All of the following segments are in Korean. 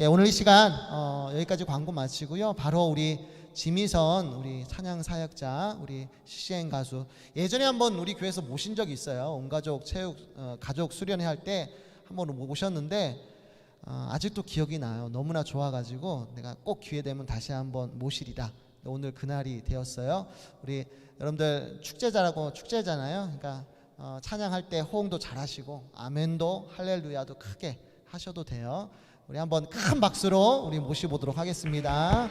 예, 오늘 이 시간 여기까지 광고 마치고요. 바로 우리 지미선 우리 찬양 사역자, 우리 CCN 가수, 예전에 한번 우리 교회에서 모신 적이 있어요. 온가족 체육 가족 수련회 할 때 한번 모셨는데 아직도 기억이 나요. 너무나 좋아가지고 내가 꼭 기회 되면 다시 한번 모시리라. 오늘 그날이 되었어요. 우리 여러분들 축제잖아요. 그러니까 찬양할 때 호응도 잘하시고 아멘도 할렐루야도 크게 하셔도 돼요. 우리 한번 큰 박수로 우리 모셔보도록 하겠습니다.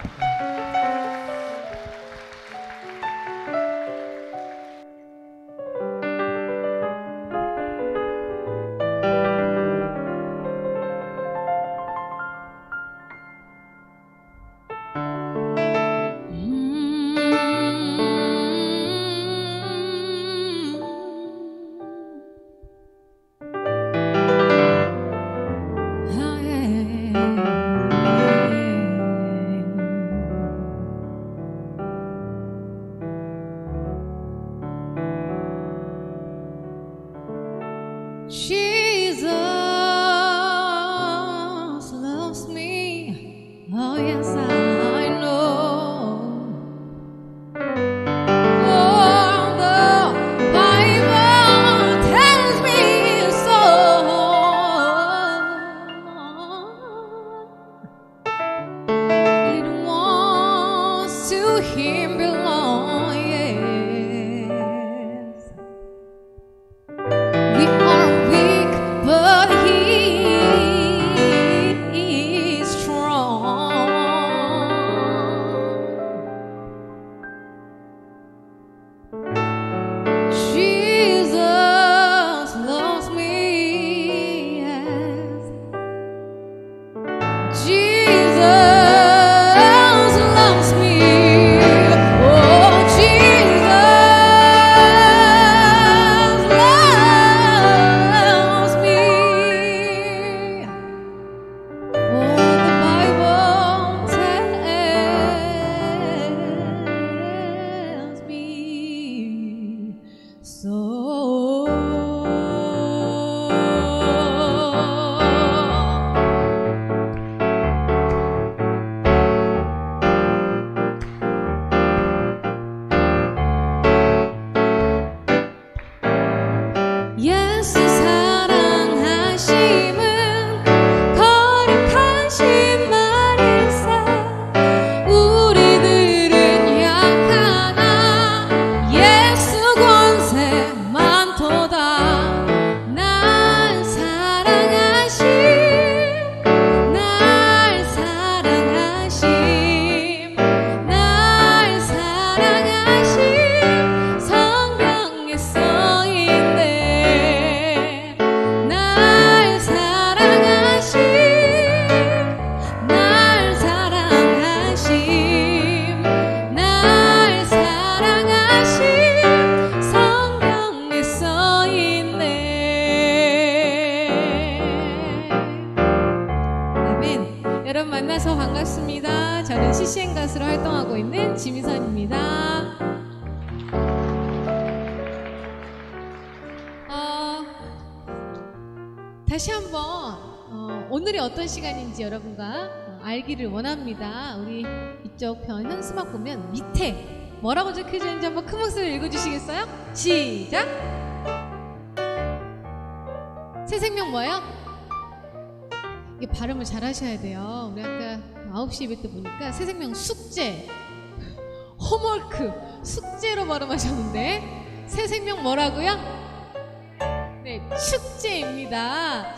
Jesus loves me. Oh, yes, I know. For the Bible tells me so. It wants to Him belong. Yes. We are weak, but He is strong. Jesus loves me, yes. Jesus loves me. Oh, Jesus loves me. Oh, the Bible tells me so. 예수 사랑하심은 거룩하신 말일세. 우리들은 약하나 예수 권세 많도다. 날 사랑하심, 날 사랑하심, 날 사랑하심 성경에 써있네. 날 사랑하심, 날 사랑하심, 날 사랑하심 성경에 써있네. 아멘. 여러분 만나서 반갑습니다. 저는 CCN 가수로 활동하고 있는 지미선입니다. 다시 한번 오늘이 어떤 시간인지 여러분과 알기를 원합니다. 우리 이쪽 편 현수막 보면 밑에 뭐라고 적혀져 있는지 한번 큰 목소리로 읽어주시겠어요? 시작! 새 생명 뭐예요? 이게 발음을 잘 하셔야 돼요. 우리 아까 9시 예배 때 보니까 새 생명 숙제, 홈워크, 숙제로 발음하셨는데 새 생명 뭐라고요? 네, 축제입니다.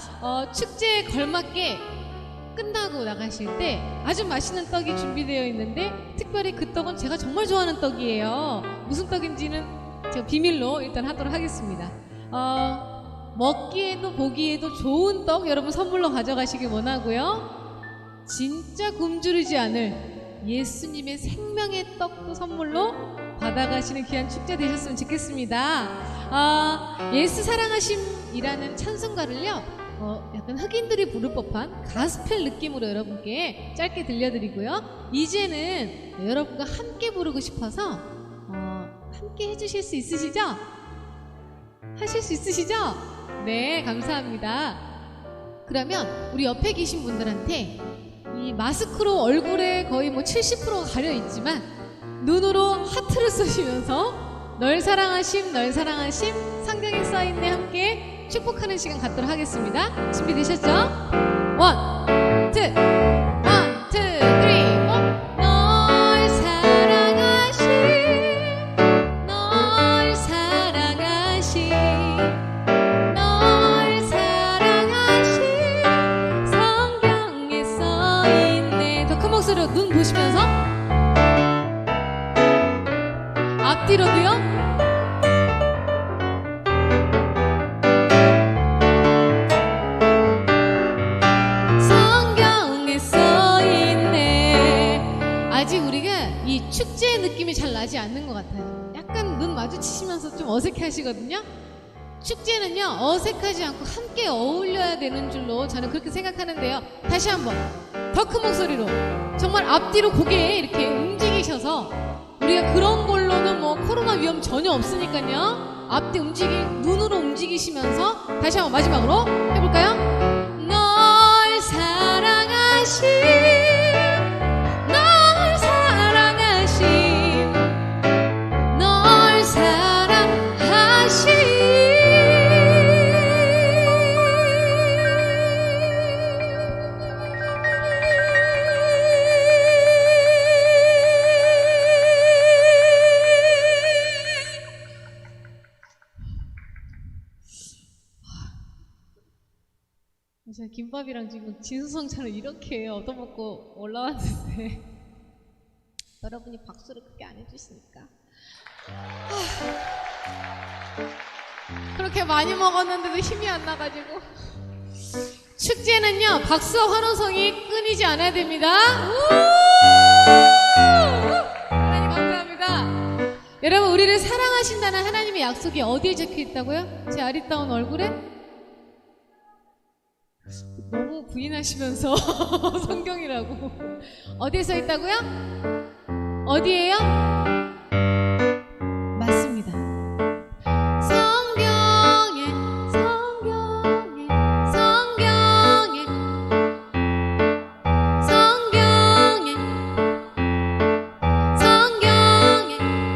축제에 걸맞게 끝나고 나가실 때 아주 맛있는 떡이 준비되어 있는데 특별히 그 떡은 제가 정말 좋아하는 떡이에요. 무슨 떡인지는 제가 비밀로 일단 하도록 하겠습니다. 먹기에도 보기에도 좋은 떡 여러분 선물로 가져가시길 원하고요. 진짜 굶주리지 않을 예수님의 생명의 떡도 선물로 받아가시는 귀한 축제 되셨으면 좋겠습니다. 예수 사랑하심이라는 찬송가를요 약간 흑인들이 부를 법한 가스펠 느낌으로 여러분께 짧게 들려드리고요. 이제는 여러분과 함께 부르고 싶어서 함께 해주실 수 있으시죠? 하실 수 있으시죠? 네, 감사합니다. 그러면 우리 옆에 계신 분들한테 이 마스크로 얼굴에 거의 뭐 70%가 가려 있지만 눈으로 하트를 쏘시면서 널 사랑하심 널 사랑하심 성경에 써있네 함께 축복하는 시간 갖도록 하겠습니다. 준비되셨죠? 원, 투, 쓰리, 포. 널 사랑하심 널 사랑하심 널 사랑하심 성경에 써있네. 더 큰 목소리로 눈 보시면서 앞뒤로도요. 성경에 써있네. 아직 우리가 이 축제의 느낌이 잘 나지 않는 것 같아요. 약간 눈 마주치시면서 좀 어색해 하시거든요. 축제는요 어색하지 않고 함께 어울려야 되는 줄로 저는 그렇게 생각하는데요. 다시 한번 더 큰 목소리로 정말 앞뒤로 고개 이렇게 움직이셔서 우리가 그런 걸로는 뭐 코로나 위험 전혀 없으니까요. 앞뒤 눈으로 움직이시면서 다시 한번 마지막으로 해볼까요? 널 사랑하심 널 사랑하심 널 사랑하심 제가 김밥이랑 지금 진수성찬을 이렇게 얻어먹고 올라왔는데 여러분이 박수를 크게 안 해주시니까 그렇게 많이 먹었는데도 힘이 안 나가지고 축제는요 박수와 환호성이 끊이지 않아야 됩니다. 하나님 감사합니다. 여러분 우리를 사랑하신다는 하나님의 약속이 어디에 적혀있다고요? 제 아리따운 얼굴에? 너무 부인하시면서 성경이라고 어디에 써 있다고요? 어디에요? 맞습니다. 성경에 성경에 성경에 성경에 성경에 성경에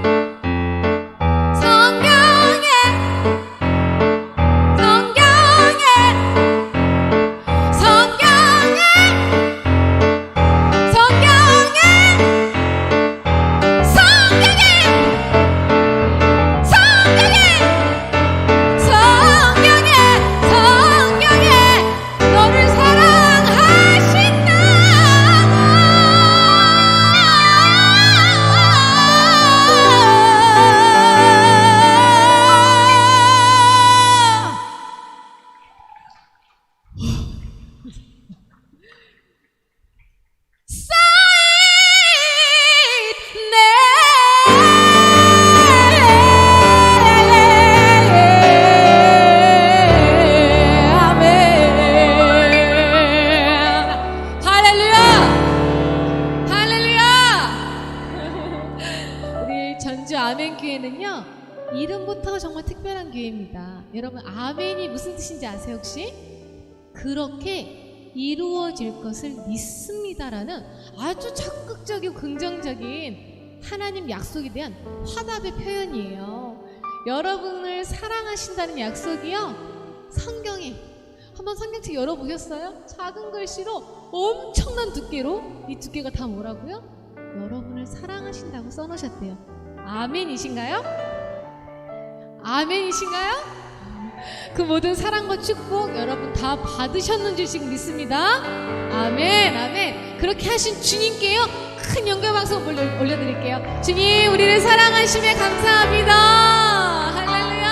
아멘교회는요 이름부터 정말 특별한 교회입니다. 여러분 아멘이 무슨 뜻인지 아세요 혹시? 그렇게 이루어질 것을 믿습니다라는 아주 적극적이고 긍정적인 하나님 약속에 대한 화답의 표현이에요. 여러분을 사랑하신다는 약속이요 성경에 한번 성경책 열어보셨어요? 작은 글씨로 엄청난 두께로 이 두께가 다 뭐라고요? 여러분을 사랑하신다고 써놓으셨대요. 아멘이신가요? 아멘이신가요? 그 모든 사랑과 축복 여러분 다 받으셨는 줄 지금 믿습니다. 아멘 아멘. 그렇게 하신 주님께요 큰 영광방송 올려드릴게요. 주님 우리를 사랑하심에 감사합니다. 할렐루야.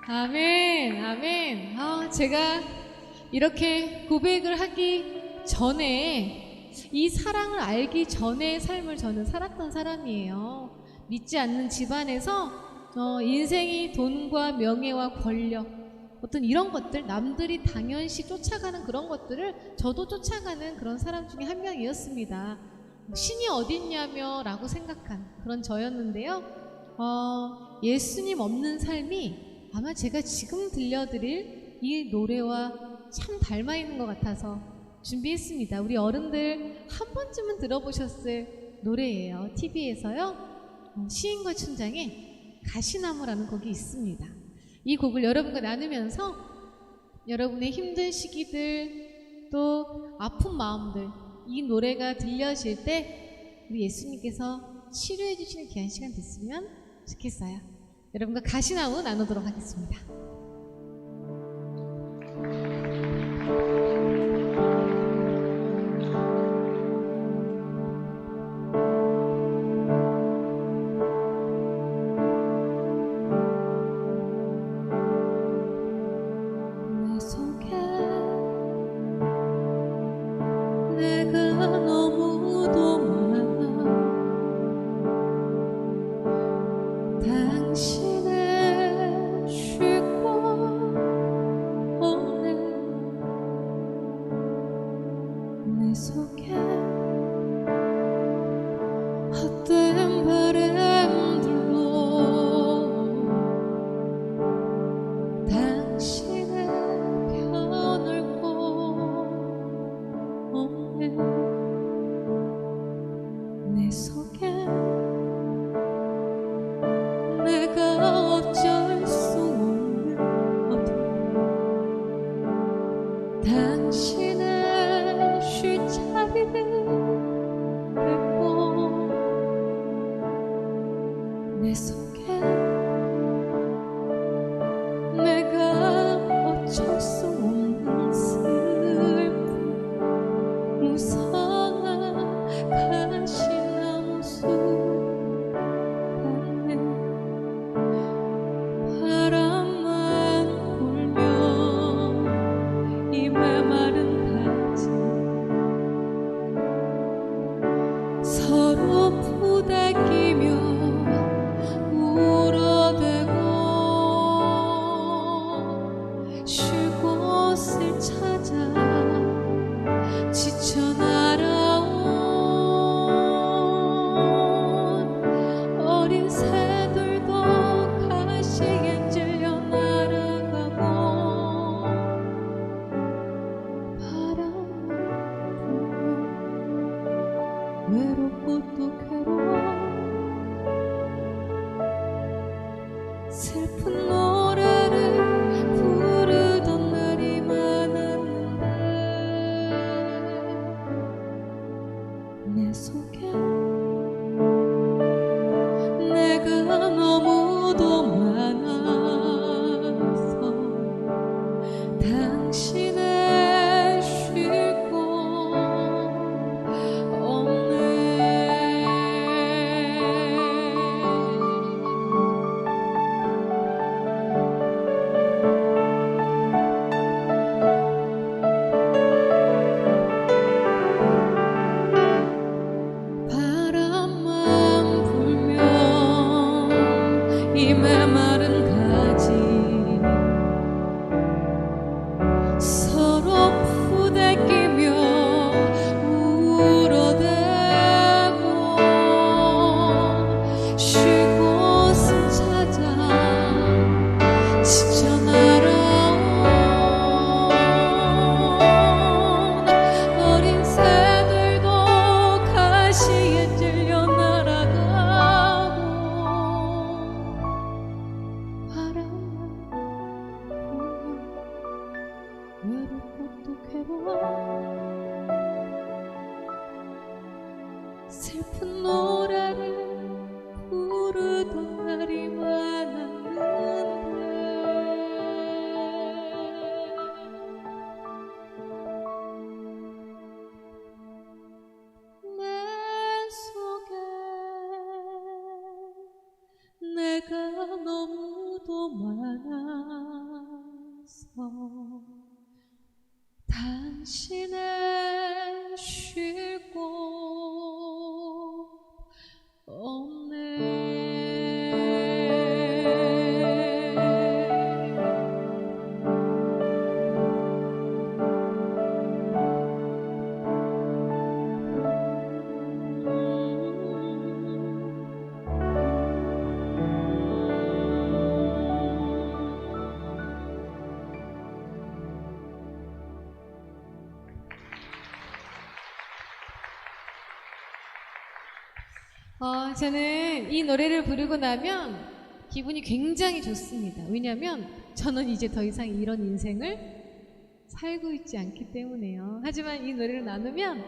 아멘 아멘. 제가 이렇게 고백을 하기 전에 이 사랑을 알기 전의 삶을 저는 살았던 사람이에요. 믿지 않는 집안에서 인생이 돈과 명예와 권력 어떤 이런 것들 남들이 당연시 쫓아가는 그런 것들을 저도 쫓아가는 그런 사람 중에 한 명이었습니다. 신이 어딨냐며 라고 생각한 그런 저였는데요. 예수님 없는 삶이 아마 제가 지금 들려드릴 이 노래와 참 닮아 있는 것 같아서 준비했습니다. 우리 어른들 한 번쯤은 들어보셨을 노래예요. TV에서요. 시인과 춘장의 가시나무라는 곡이 있습니다. 이 곡을 여러분과 나누면서 여러분의 힘든 시기들 또 아픈 마음들 이 노래가 들려질 때 우리 예수님께서 치료해 주시는 귀한 시간 됐으면 좋겠어요. 여러분과 가시나무 나누도록 하겠습니다. 내 속에 내가 너무도 많아 당신의 쉴 곳 없네 내 속에 헛된 바람들로 당신의 편을 곳 없네 내 속에 내가 어쩔 수 없는 어둠 당신의 쉴 자리를 뵙고 내 속에 내가 어쩔 수 없는 슬픔 무성한 가시나무 숲 같네 바람만 불면 이 메마른 가지 서로 부대끼며 울어대고 쉴 곳을 찾아 지쳐 날아온 어린 새들도 가시에 찔려 날아가고 바람만 불면 외롭고 또 괴로워 슬픈 노래를 부르던 날이 많았는데 내 속에 내가 너무도 많아서 당신의 쉴 곳 바람만 불면 이 메마른 가지 서로 부대끼며 울어대고 쉴 곳을 찾아 지쳐 날아온 어린 새들도 가시에 찔려 날아가고 바람만 불면 외롭고 또 괴로워 슬픈 노래를 부르던 날이 많았는데 내 속에 내가 너무도 많아서 당신의 쉴 곳 없네 저는 이 노래를 부르고 나면 기분이 굉장히 좋습니다. 왜냐하면 저는 이제 더 이상 이런 인생을 살고 있지 않기 때문에요. 하지만 이 노래를 나누면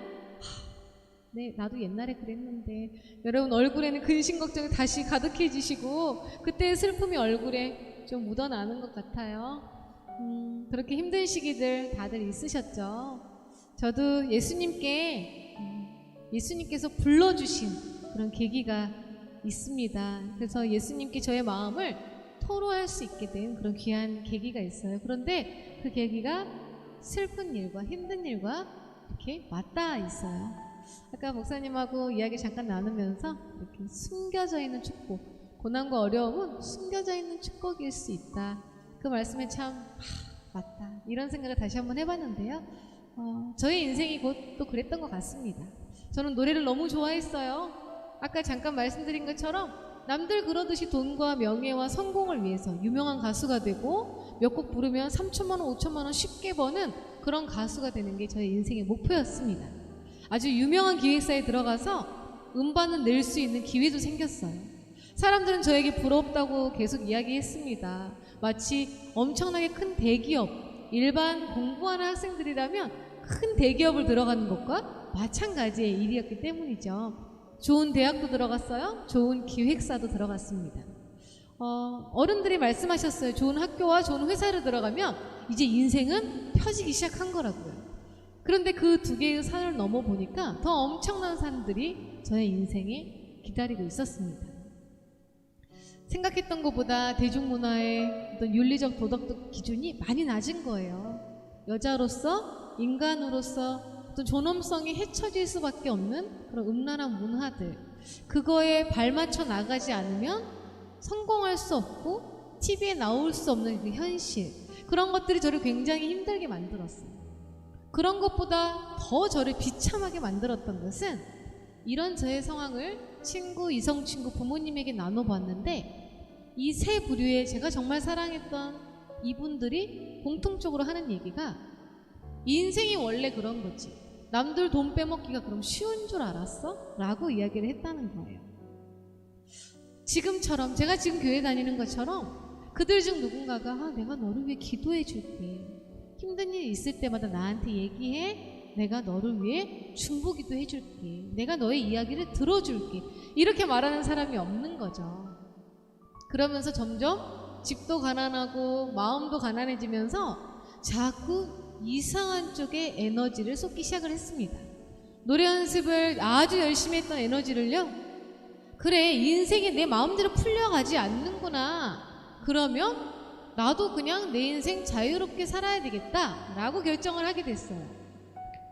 네, 나도 옛날에 그랬는데 여러분 얼굴에는 근심 걱정이 다시 가득해지시고 그때의 슬픔이 얼굴에 좀 묻어나는 것 같아요. 그렇게 힘든 시기들 다들 있으셨죠. 저도 예수님께서 불러주신 그런 계기가 있습니다. 그래서 예수님께 저의 마음을 토로할 수 있게 된 그런 귀한 계기가 있어요. 그런데 그 계기가 슬픈 일과 힘든 일과 이렇게 맞닿아 있어요. 아까 목사님하고 이야기 잠깐 나누면서 이렇게 숨겨져 있는 축복, 고난과 어려움은 숨겨져 있는 축복일 수 있다. 그 말씀에 참 맞다 이런 생각을 다시 한번 해봤는데요. 저의 인생이 곧 또 그랬던 것 같습니다. 저는 노래를 너무 좋아했어요. 아까 잠깐 말씀드린 것처럼 남들 그러듯이 돈과 명예와 성공을 위해서 유명한 가수가 되고 몇 곡 부르면 3천만 원, 5천만 원 쉽게 버는 그런 가수가 되는 게 저의 인생의 목표였습니다. 아주 유명한 기획사에 들어가서 음반을 낼 수 있는 기회도 생겼어요. 사람들은 저에게 부럽다고 계속 이야기했습니다. 마치 엄청나게 큰 대기업, 일반 공부하는 학생들이라면 큰 대기업을 들어가는 것과 마찬가지의 일이었기 때문이죠. 좋은 대학도 들어갔어요. 좋은 기획사도 들어갔습니다. 어른들이 말씀하셨어요. 좋은 학교와 좋은 회사를 들어가면 이제 인생은 펴지기 시작한 거라고요. 그런데 그 두 개의 산을 넘어보니까 더 엄청난 산들이 저의 인생에 기다리고 있었습니다. 생각했던 것보다 대중문화의 어떤 윤리적 도덕적 기준이 많이 낮은 거예요. 여자로서, 인간으로서 어떤 존엄성이 헤쳐질 수밖에 없는 그런 음란한 문화들, 그거에 발맞춰 나가지 않으면 성공할 수 없고 TV에 나올 수 없는 그 현실, 그런 것들이 저를 굉장히 힘들게 만들었어요. 그런 것보다 더 저를 비참하게 만들었던 것은 이런 저의 상황을 친구, 이성 친구, 부모님에게 나눠봤는데 이 세 부류의 제가 정말 사랑했던 이분들이 공통적으로 하는 얘기가 인생이 원래 그런 거지. 남들 돈 빼먹기가 그럼 쉬운 줄 알았어? 라고 이야기를 했다는 거예요. 지금처럼 제가 지금 교회 다니는 것처럼 그들 중 누군가가 내가 너를 위해 기도해 줄게. 힘든 일 있을 때마다 나한테 얘기해. 내가 너를 위해 중보기도 해줄게. 내가 너의 이야기를 들어줄게. 이렇게 말하는 사람이 없는 거죠. 그러면서 점점 집도 가난하고 마음도 가난해지면서 자꾸 이상한 쪽에 에너지를 쏟기 시작을 했습니다. 노래 연습을 아주 열심히 했던 에너지를요. 그래, 인생이 내 마음대로 풀려가지 않는구나. 그러면 나도 그냥 내 인생 자유롭게 살아야 되겠다 라고 결정을 하게 됐어요.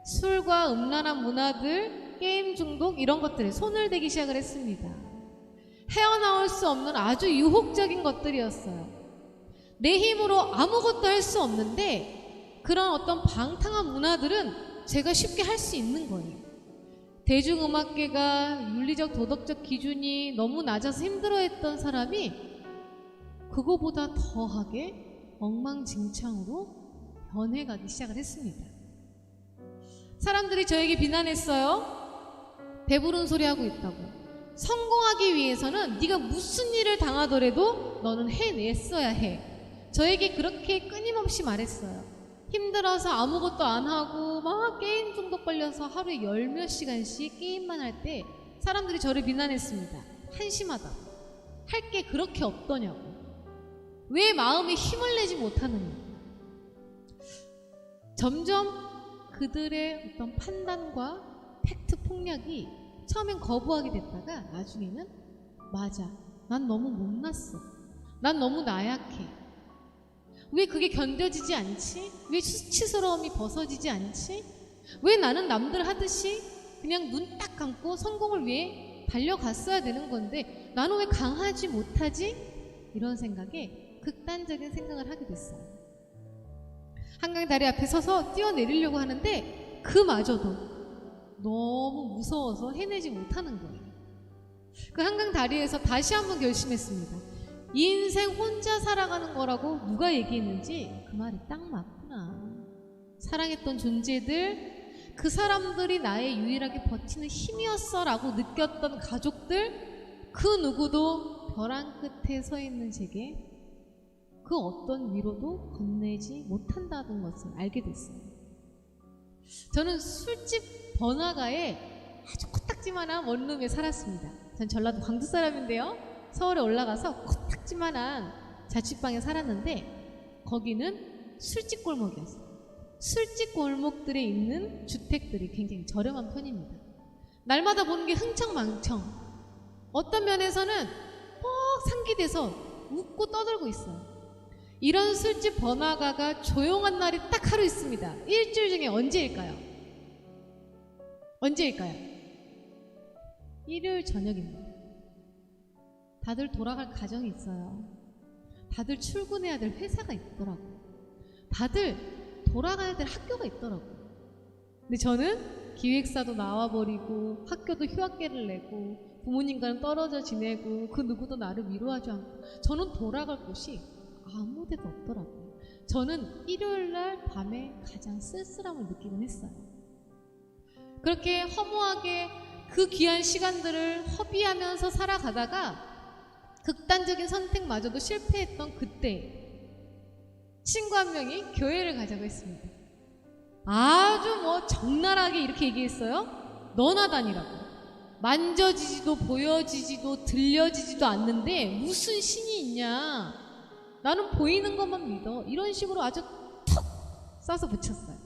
술과 음란한 문화들, 게임 중독 이런 것들에 손을 대기 시작을 했습니다. 헤어나올 수 없는 아주 유혹적인 것들이었어요. 내 힘으로 아무것도 할 수 없는데 그런 어떤 방탕한 문화들은 제가 쉽게 할 수 있는 거예요. 대중음악계가 윤리적 도덕적 기준이 너무 낮아서 힘들어했던 사람이 그거보다 더하게 엉망진창으로 변해가기 시작을 했습니다. 사람들이 저에게 비난했어요. 배부른 소리 하고 있다고. 성공하기 위해서는 네가 무슨 일을 당하더라도 너는 해냈어야 해. 저에게 그렇게 끊임없이 말했어요. 힘들어서 아무것도 안 하고 막 게임 중독 걸려서 하루에 10몇 시간씩 게임만 할 때 사람들이 저를 비난했습니다. 한심하다고. 할 게 그렇게 없더냐고. 왜 마음에 힘을 내지 못하느냐. 점점 그들의 어떤 판단과 팩트 폭력이 처음엔 거부하게 됐다가 나중에는 맞아, 난 너무 못났어. 난 너무 나약해. 왜 그게 견뎌지지 않지? 왜 수치스러움이 벗어지지 않지? 왜 나는 남들 하듯이 그냥 눈 딱 감고 성공을 위해 달려갔어야 되는 건데 나는 왜 강하지 못하지? 이런 생각에 극단적인 생각을 하게 됐어요. 한강 다리 앞에 서서 뛰어내리려고 하는데 그마저도 너무 무서워서 해내지 못하는 거예요. 그 한강 다리에서 다시 한번 결심했습니다. 인생 혼자 살아가는 거라고 누가 얘기했는지 그 말이 딱 맞구나. 사랑했던 존재들, 그 사람들이 나의 유일하게 버티는 힘이었어 라고 느꼈던 가족들, 그 누구도 벼랑 끝에 서 있는 제게 그 어떤 위로도 건네지 못한다는 것을 알게 됐어요. 저는 술집 번화가에 아주 코딱지만한 원룸에 살았습니다. 전 전라도 광주 사람인데요, 서울에 올라가서 코딱지만한 자취방에 살았는데 거기는 술집 골목이었어요. 술집 골목들에 있는 주택들이 굉장히 저렴한 편입니다. 날마다 보는 게 흥청망청. 어떤 면에서는 뻑 상기돼서 웃고 떠들고 있어요. 이런 술집 번화가가 조용한 날이 딱 하루 있습니다. 일주일 중에 언제일까요? 언제일까요? 일요일 저녁입니다. 다들 돌아갈 가정이 있어요. 다들 출근해야 될 회사가 있더라고요. 다들 돌아가야 될 학교가 있더라고요. 근데 저는 기획사도 나와버리고 학교도 휴학계를 내고 부모님과는 떨어져 지내고 그 누구도 나를 위로하지 않고 저는 돌아갈 곳이 아무 데도 없더라고요. 저는 일요일날 밤에 가장 쓸쓸함을 느끼곤 했어요. 그렇게 허무하게 그 귀한 시간들을 허비하면서 살아가다가 극단적인 선택마저도 실패했던 그때 친구 한 명이 교회를 가자고 했습니다. 아주 적나라하게 이렇게 얘기했어요. 너나 다니라고. 만져지지도 보여지지도 들려지지도 않는데 무슨 신이 있냐. 나는 보이는 것만 믿어. 이런 식으로 아주 툭 쏴서 붙였어요.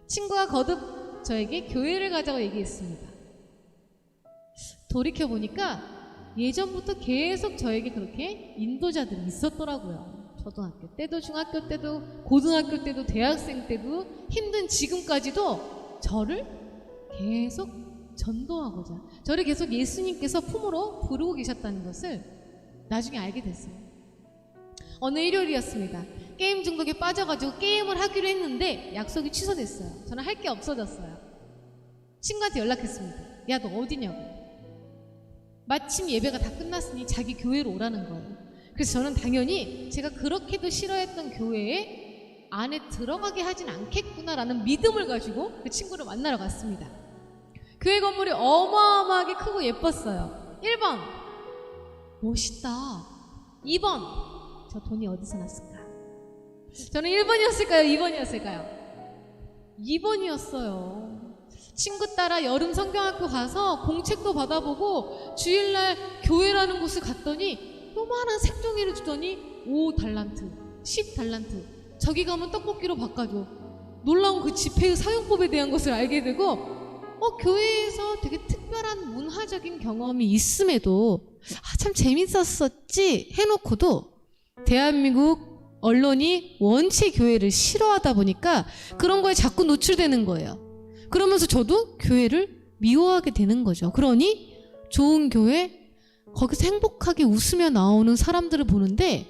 친구가 거듭 저에게 교회를 가자고 얘기했습니다. 돌이켜보니까 예전부터 계속 저에게 그렇게 인도자들이 있었더라고요. 초등학교 때도 중학교 때도 고등학교 때도 대학생 때도 힘든 지금까지도 저를 계속 전도하고자 저를 계속 예수님께서 품으로 부르고 계셨다는 것을 나중에 알게 됐어요. 어느 일요일이었습니다. 게임 중독에 빠져가지고 게임을 하기로 했는데 약속이 취소됐어요. 저는 할 게 없어졌어요. 친구한테 연락했습니다. 야, 너 어디냐고. 마침 예배가 다 끝났으니 자기 교회로 오라는 거예요. 그래서 저는 당연히 제가 그렇게도 싫어했던 교회에 안에 들어가게 하진 않겠구나라는 믿음을 가지고 그 친구를 만나러 갔습니다. 교회 건물이 어마어마하게 크고 예뻤어요. 1번 멋있다. 2번 저 돈이 어디서 났을까? 저는 1번이었을까요? 2번이었을까요? 2번이었어요. 친구 따라 여름 성경학교 가서 공책도 받아보고 주일날 교회라는 곳을 갔더니 요만한 색종이를 주더니 5달란트, 10달란트, 저기 가면 떡볶이로 바꿔줘. 놀라운 그 지폐의 사용법에 대한 것을 알게 되고 교회에서 되게 특별한 문화적인 경험이 있음에도 참 재밌었었지 해놓고도 대한민국 언론이 원체 교회를 싫어하다 보니까 그런 거에 자꾸 노출되는 거예요. 그러면서 저도 교회를 미워하게 되는 거죠. 그러니 좋은 교회, 거기서 행복하게 웃으며 나오는 사람들을 보는데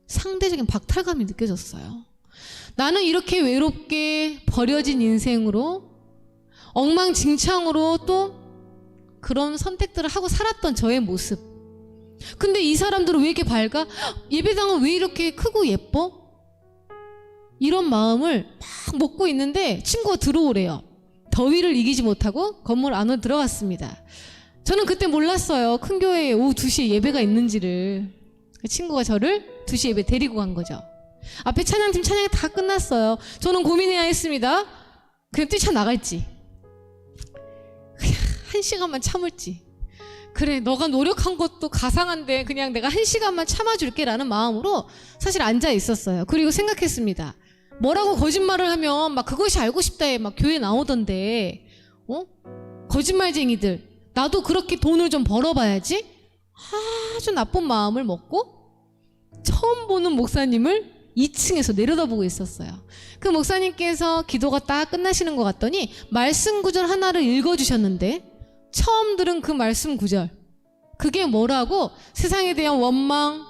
상대적인 박탈감이 느껴졌어요. 나는 이렇게 외롭게 버려진 인생으로 엉망진창으로 또 그런 선택들을 하고 살았던 저의 모습. 근데 이 사람들은 왜 이렇게 밝아? 예배당은 왜 이렇게 크고 예뻐? 이런 마음을 막 먹고 있는데 친구가 들어오래요. 더위를 이기지 못하고 건물 안으로 들어갔습니다. 저는 그때 몰랐어요. 큰 교회에 오후 2시에 예배가 있는지를. 친구가 저를 2시 예배 데리고 간 거죠. 앞에 찬양팀 찬양이 다 끝났어야 저는 고민해야 했습니다. 그냥 뛰쳐나갈지 1시간만 참을지, 그래 너가 노력한 것도 가상한데 그냥 내가 1시간만 참아줄게 라는 마음으로 사실 앉아 있었어요. 그리고 생각했습니다. 뭐라고 거짓말을 하면 막 그것이 알고 싶다에 막 교회 나오던데 거짓말쟁이들, 나도 그렇게 돈을 좀 벌어봐야지. 아주 나쁜 마음을 먹고 처음 보는 목사님을 2층에서 내려다보고 있었어요. 그 목사님께서 기도가 딱 끝나시는 것 같더니 말씀 구절 하나를 읽어주셨는데 처음 들은 그 말씀 구절, 그게 뭐라고? 세상에 대한 원망,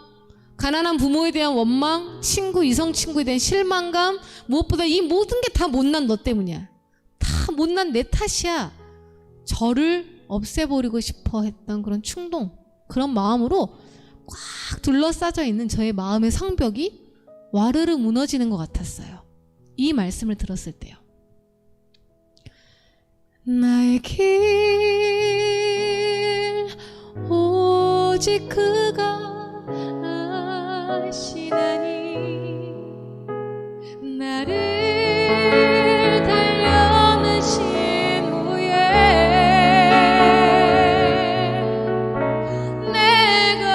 가난한 부모에 대한 원망, 친구, 이성 친구에 대한 실망감, 무엇보다 이 모든 게 다 못난 너 때문이야. 다 못난 내 탓이야. 저를 없애버리고 싶어 했던 그런 충동, 그런 마음으로 꽉 둘러싸져 있는 저의 마음의 성벽이 와르르 무너지는 것 같았어요. 이 말씀을 들었을 때요. 나의 길 오직 그가 아시나니 나를 단련하신 후에 내가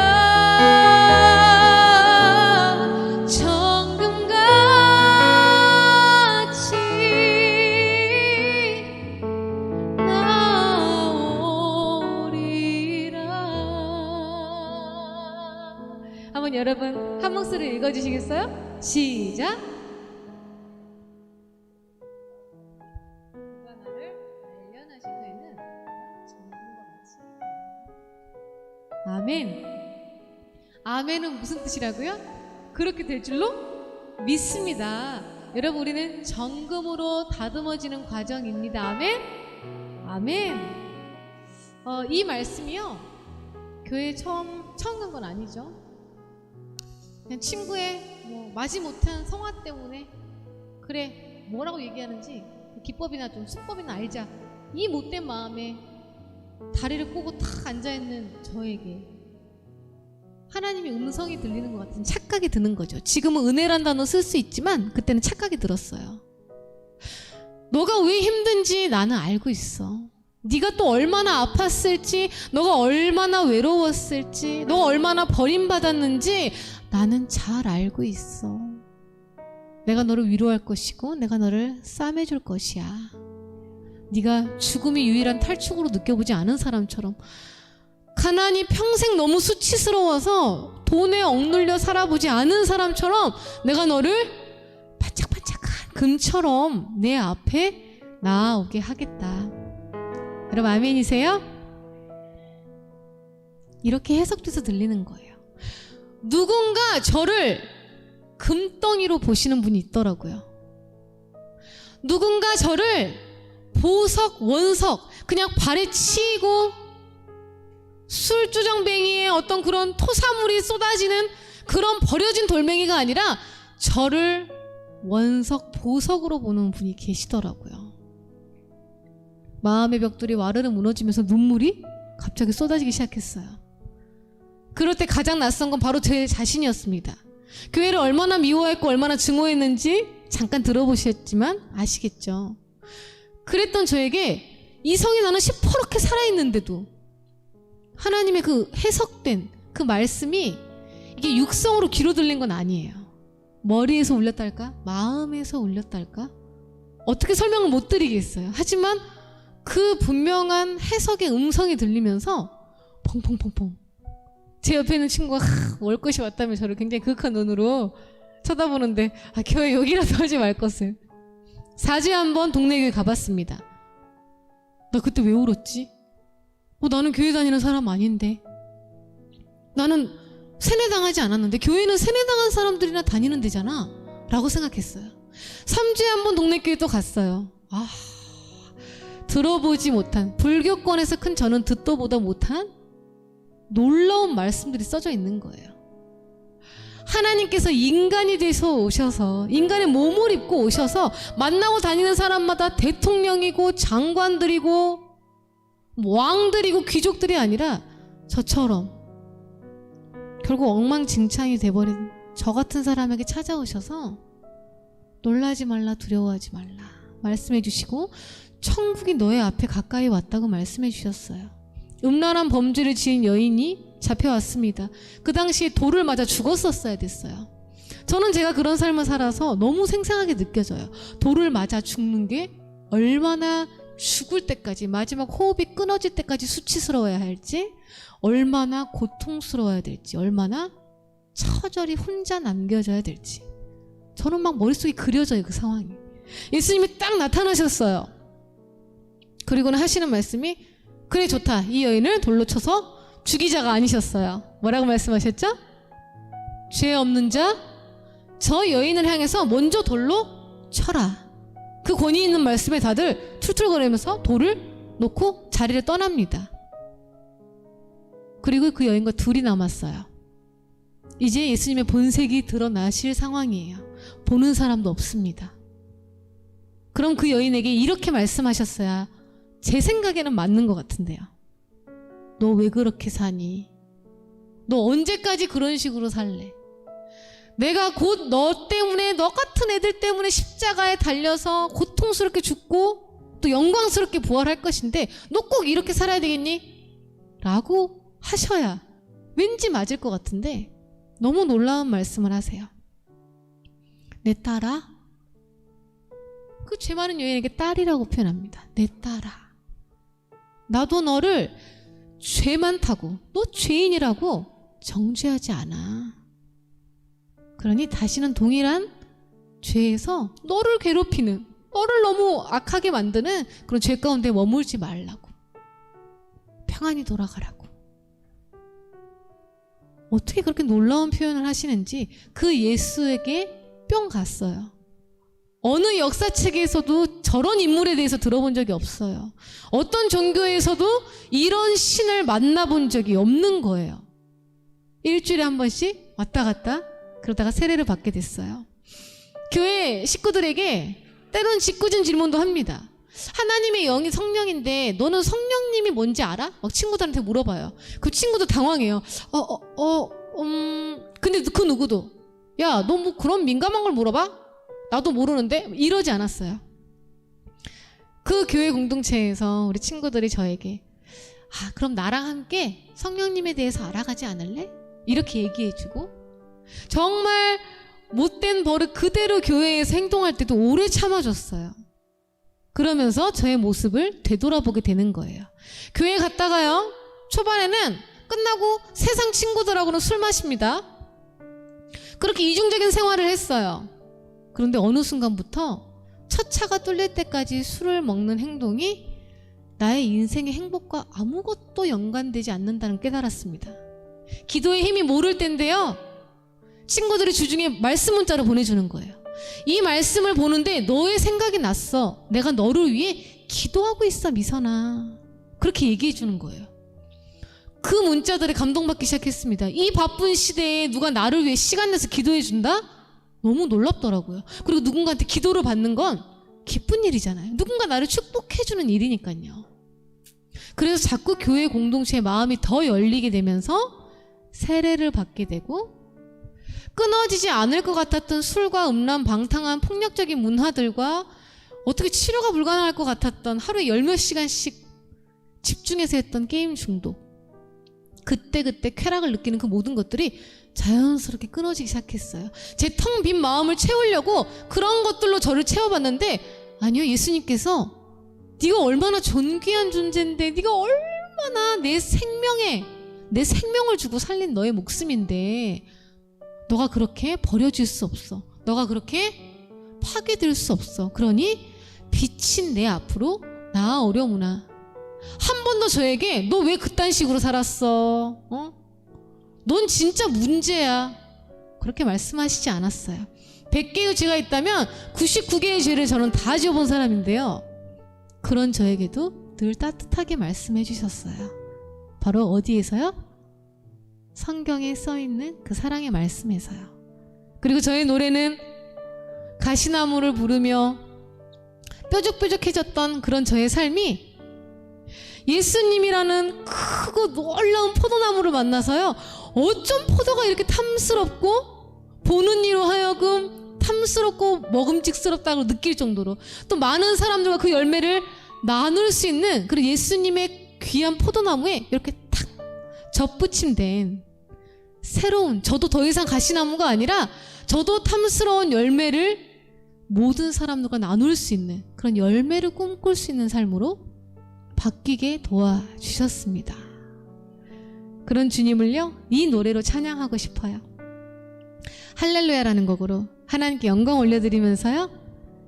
정금같이 한번 여러분 한 목소리 읽어주시겠어요? 시작. 누가 나를 단련하신 후에는 정금과 같이. 아멘. 아멘은 무슨 뜻이라고요? 그렇게 될 줄로 믿습니다. 여러분, 우리는 정금으로 다듬어지는 과정입니다. 아멘. 아멘. 이 말씀이요, 교회에 처음 간 건 아니죠. 그냥 친구의 마지못한 성화 때문에, 그래 뭐라고 얘기하는지 기법이나 좀 수법이나 알자, 이 못된 마음에 다리를 꼬고 탁 앉아있는 저에게 하나님의 음성이 들리는 것 같은 착각이 드는 거죠. 지금은 은혜란 단어 쓸 수 있지만 그때는 착각이 들었어요. 너가 왜 힘든지 나는 알고 있어. 네가 또 얼마나 아팠을지, 너가 얼마나 외로웠을지, 너가 얼마나 버림받았는지 나는 잘 알고 있어. 내가 너를 위로할 것이고 내가 너를 싸매줄 것이야. 네가 죽음이 유일한 탈출구로 느껴보지 않은 사람처럼, 가난이 평생 너무 수치스러워서 돈에 억눌려 살아보지 않은 사람처럼 내가 너를 반짝반짝한 금처럼 내 앞에 나아오게 하겠다. 여러분 아멘이세요? 이렇게 해석돼서 들리는 거예요. 누군가 저를 금덩이로 보시는 분이 있더라고요. 누군가 저를 보석, 원석, 그냥 발에 치이고 술주정뱅이에 어떤 그런 토사물이 쏟아지는 그런 버려진 돌멩이가 아니라 저를 원석, 보석으로 보는 분이 계시더라고요. 마음의 벽돌이 와르르 무너지면서 눈물이 갑자기 쏟아지기 시작했어요. 그럴 때 가장 낯선 건 바로 제 자신이었습니다. 교회를 얼마나 미워했고 얼마나 증오했는지 잠깐 들어보셨지만 아시겠죠. 그랬던 저에게 이성이 나는 시퍼렇게 살아있는데도 하나님의 그 해석된 그 말씀이 이게 육성으로 귀로 들린 건 아니에요. 머리에서 울렸달까? 마음에서 울렸달까? 어떻게 설명을 못 드리겠어요. 하지만 그 분명한 해석의 음성이 들리면서 펑펑펑펑, 제 옆에 있는 친구가 올 것이 왔다며 저를 굉장히 그윽한 눈으로 쳐다보는데, 교회 여기라도 하지 말 것을. 4주에 한 번 동네 교회 가봤습니다. 나 그때 왜 울었지? 나는 교회 다니는 사람 아닌데, 나는 세뇌당하지 않았는데, 교회는 세뇌당한 사람들이나 다니는 데잖아 라고 생각했어요. 3주에 한 번 동네 교회 또 갔어요. 들어보지 못한, 불교권에서 큰 저는 듣도 보다 못한 놀라운 말씀들이 써져 있는 거예요. 하나님께서 인간이 돼서 오셔서, 인간의 몸을 입고 오셔서 만나고 다니는 사람마다 대통령이고 장관들이고 왕들이고 귀족들이 아니라 저처럼 결국 엉망진창이 돼버린 저 같은 사람에게 찾아오셔서 놀라지 말라, 두려워하지 말라 말씀해 주시고, 천국이 너의 앞에 가까이 왔다고 말씀해 주셨어요. 음란한 범죄를 지은 여인이 잡혀왔습니다. 그 당시에 돌을 맞아 죽었었어야 됐어요. 저는 제가 그런 삶을 살아서 너무 생생하게 느껴져요. 돌을 맞아 죽는 게 얼마나 죽을 때까지, 마지막 호흡이 끊어질 때까지 수치스러워야 할지, 얼마나 고통스러워야 될지, 얼마나 처절히 혼자 남겨져야 될지, 저는 막 머릿속에 그려져요, 그 상황이. 예수님이 딱 나타나셨어요. 그리고는 하시는 말씀이, 그래 좋다, 이 여인을 돌로 쳐서 죽이자가 아니셨어요. 뭐라고 말씀하셨죠? 죄 없는 자, 저 여인을 향해서 먼저 돌로 쳐라. 그 권위 있는 말씀에 다들 툴툴거리면서 돌을 놓고 자리를 떠납니다. 그리고 그 여인과 둘이 남았어요. 이제 예수님의 본색이 드러나실 상황이에요. 보는 사람도 없습니다. 그럼 그 여인에게 이렇게 말씀하셨어야 제 생각에는 맞는 것 같은데요. 너 왜 그렇게 사니? 너 언제까지 그런 식으로 살래? 내가 곧 너 때문에, 너 같은 애들 때문에 십자가에 달려서 고통스럽게 죽고 또 영광스럽게 부활할 것인데 너 꼭 이렇게 살아야 되겠니? 라고 하셔야 왠지 맞을 것 같은데 너무 놀라운 말씀을 하세요. 내 딸아, 그 죄 많은 여인에게 딸이라고 표현합니다. 내 딸아, 나도 너를 죄 많다고, 너 죄인이라고 정죄하지 않아. 그러니 다시는 동일한 죄에서 너를 괴롭히는, 너를 너무 악하게 만드는 그런 죄 가운데 머물지 말라고, 평안히 돌아가라고. 어떻게 그렇게 놀라운 표현을 하시는지 그 예수에게 뿅 갔어요. 어느 역사책에서도 저런 인물에 대해서 들어본 적이 없어요. 어떤 종교에서도 이런 신을 만나본 적이 없는 거예요. 일주일에 한 번씩 왔다 갔다 그러다가 세례를 받게 됐어요. 교회 식구들에게 때론 짓궂은 질문도 합니다. 하나님의 영이 성령인데 너는 성령님이 뭔지 알아? 막 친구들한테 물어봐요. 그 친구도 당황해요. 근데 그 누구도 야, 너 뭐 그런 민감한 걸 물어봐? 나도 모르는데? 이러지 않았어요. 그 교회 공동체에서 우리 친구들이 저에게 그럼 나랑 함께 성령님에 대해서 알아가지 않을래? 이렇게 얘기해주고, 정말 못된 버릇 그대로 교회에서 행동할 때도 오래 참아줬어요. 그러면서 저의 모습을 되돌아보게 되는 거예요. 교회 갔다가요, 초반에는 끝나고 세상 친구들하고는 술 마십니다. 그렇게 이중적인 생활을 했어요. 그런데 어느 순간부터 첫 차가 뚫릴 때까지 술을 먹는 행동이 나의 인생의 행복과 아무것도 연관되지 않는다는 깨달았습니다. 기도의 힘이 모를 때인데요, 친구들이 주중에 말씀 문자를 보내주는 거예요. 이 말씀을 보는데 너의 생각이 났어. 내가 너를 위해 기도하고 있어, 미선아. 그렇게 얘기해 주는 거예요. 그 문자들에 감동받기 시작했습니다. 이 바쁜 시대에 누가 나를 위해 시간 내서 기도해 준다? 너무 놀랍더라고요. 그리고 누군가한테 기도를 받는 건 기쁜 일이잖아요. 누군가 나를 축복해 주는 일이니까요. 그래서 자꾸 교회 공동체의 마음이 더 열리게 되면서 세례를 받게 되고, 끊어지지 않을 것 같았던 술과 음란, 방탕한 폭력적인 문화들과 어떻게 치료가 불가능할 것 같았던 하루에 10몇 시간씩 집중해서 했던 게임 중독, 그때 쾌락을 느끼는 그 모든 것들이 자연스럽게 끊어지기 시작했어요. 제 텅 빈 마음을 채우려고 그런 것들로 저를 채워봤는데, 아니요, 예수님께서 네가 얼마나 존귀한 존재인데, 네가 얼마나 내 생명을 주고 살린 너의 목숨인데 너가 그렇게 버려질 수 없어. 너가 그렇게 파괴될 수 없어. 그러니 빛인 내 앞으로 나아오려무나. 한 번도 저에게 너 왜 그딴 식으로 살았어? 넌 진짜 문제야. 그렇게 말씀하시지 않았어요. 100개의 죄가 있다면 99개의 죄를 저는 다 지어본 사람인데요, 그런 저에게도 늘 따뜻하게 말씀해 주셨어요. 바로 어디에서요? 성경에 써있는 그 사랑의 말씀에서요. 그리고 저의 노래는 가시나무를 부르며 뾰족뾰족해졌던 그런 저의 삶이 예수님이라는 크고 놀라운 포도나무를 만나서요, 어쩜 포도가 이렇게 탐스럽고 보는 이로 하여금 탐스럽고 먹음직스럽다고 느낄 정도로, 또 많은 사람들과 그 열매를 나눌 수 있는 그런 예수님의 귀한 포도나무에 이렇게 탁 접붙임된 새로운, 저도 더 이상 가시나무가 아니라 저도 탐스러운 열매를 모든 사람들과 나눌 수 있는 그런 열매를 꿈꿀 수 있는 삶으로 바뀌게 도와주셨습니다. 그런 주님을요, 이 노래로 찬양하고 싶어요. 할렐루야라는 곡으로 하나님께 영광 올려드리면서요,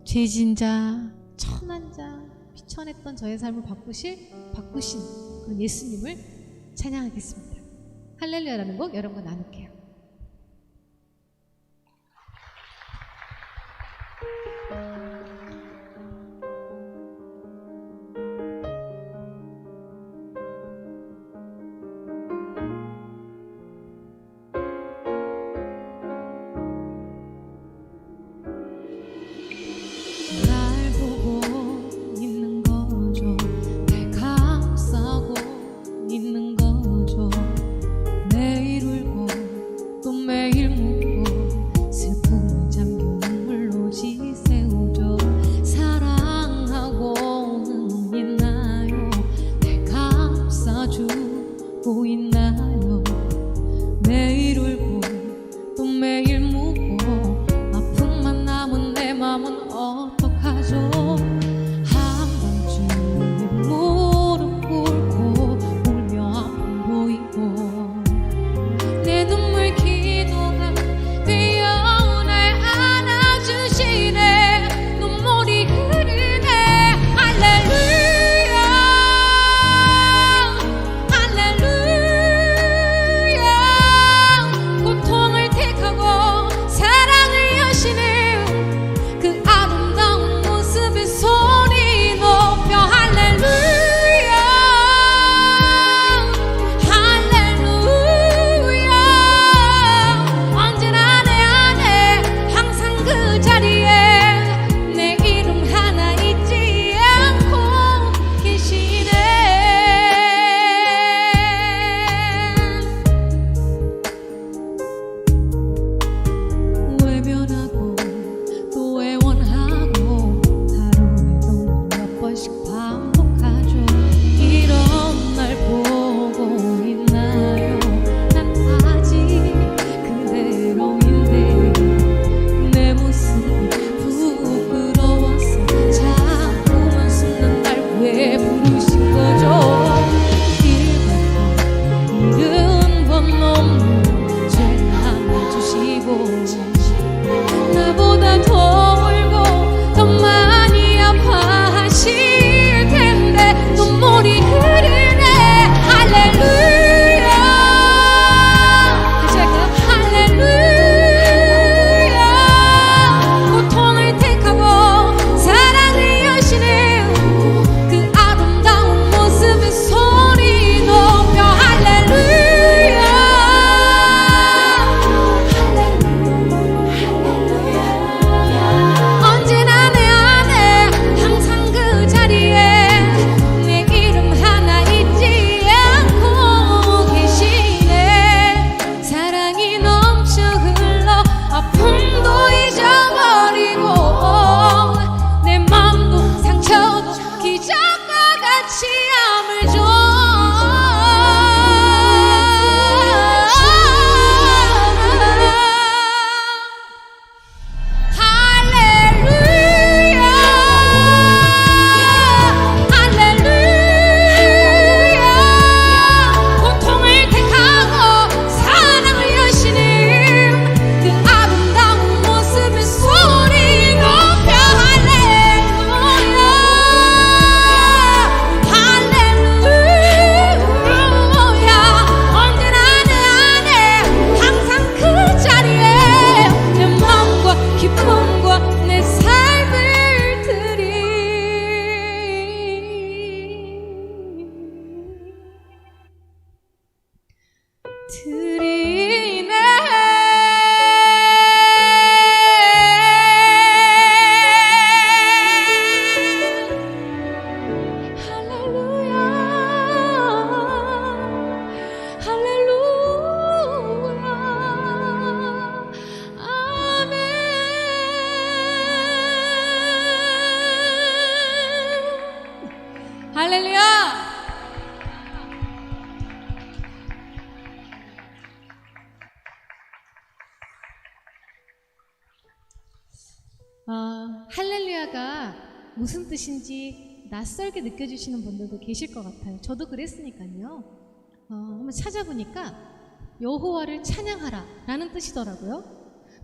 죄진 자, 천한 자, 비천했던 저의 삶을 바꾸신 그런 예수님을 찬양하겠습니다. 할렐루야라는 곡 여러분과 나눌게요. 날 보고 있는 거죠. 되면 어떡하죠? 한밤중에 무릎 꿇고 울며 아픔 보이고 내 눈물 기도가 되어 날 안아주시네. 눈물이 흐르네. 할렐루야 할렐루야. 고통을 택하고 사랑을 여시는 그 아름다운 모습에 소리 높여 할렐루야 할렐루야. 언제나 내 안에 항상 그 자리에 내 이름 하나 잊지 않고 계시네. 외면하고 또 애원하고 하루에도 몇 번씩 반복하죠. 이런 날 보고 있나요? 난 아직 그대로인데 내 모습이 부끄러워서 자꾸만 숨는 날 왜 부르신 거죠? 잃은 번 없는 죄 안아주시고 나보다 더 울고 더 많이 아파하실 텐데 눈물이 흐르네. 할렐루야. 다시 할까요? 할렐루야. 고통을 택하고 사랑을 여시는 그 아름다운 모습에 소리 높여 할렐루야 언제나 내 안에 항상 그 자리에 내 이름 하나 잊지 않고 계시네. 사랑이 넘쳐 흘러 아픔도 잊어버리고 내 맘도 상처도 기적과 같이 아물죠. 할렐루야 할렐루야. 고통을 택하고 사랑을 여시는 그 아름다운 모습에 소리 높여 할렐루야 할렐루야. 언제나 내 안에 항상 그 자리에 내 마음과 기쁨과 내 삶을 드리네. 할렐루야 할렐루야. 아멘. 할렐루야. 할렐루야가 무슨 뜻인지 낯설게 느껴지시는 분들도 계실 것 같아요. 저도 그랬으니까요. 한번 찾아보니까 여호와를 찬양하라 라는 뜻이더라고요.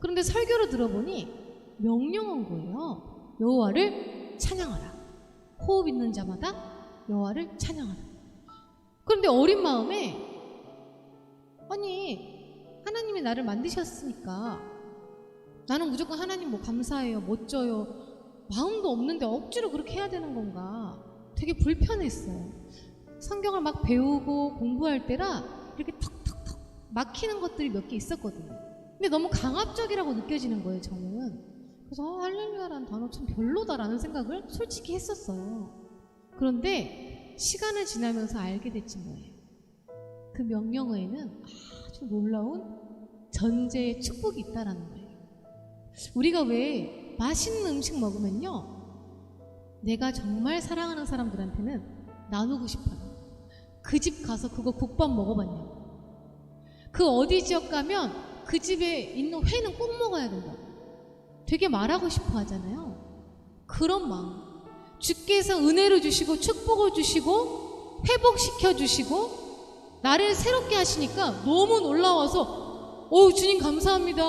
그런데 설교를 들어보니 명령한 거예요. 여호와를 찬양하라. 호흡 있는 자마다 여호와를 찬양하라. 그런데 어린 마음에 아니 하나님이 나를 만드셨으니까 나는 무조건 하나님 뭐 감사해요, 멋져요, 마음도 없는데 억지로 그렇게 해야 되는 건가 되게 불편했어요. 성경을 막 배우고 공부할 때라 이렇게 턱턱턱 막히는 것들이 몇 개 있었거든요. 근데 너무 강압적이라고 느껴지는 거예요, 저는. 그래서 할렐루야라는 단어 참 별로다라는 생각을 솔직히 했었어요. 그런데 시간을 지나면서 알게 됐지 뭐예요. 그 명령어에는 아주 놀라운 전제의 축복이 있다라는 거예요. 우리가 왜 맛있는 음식 먹으면요, 내가 정말 사랑하는 사람들한테는 나누고 싶어요. 그 집 가서 그거 국밥 먹어봤냐고. 그 어디 지역 가면 그 집에 있는 회는 꼭 먹어야 된다고. 되게 말하고 싶어 하잖아요. 그런 마음. 주께서 은혜를 주시고 축복을 주시고 회복시켜 주시고 나를 새롭게 하시니까 너무 놀라워서 주님 감사합니다.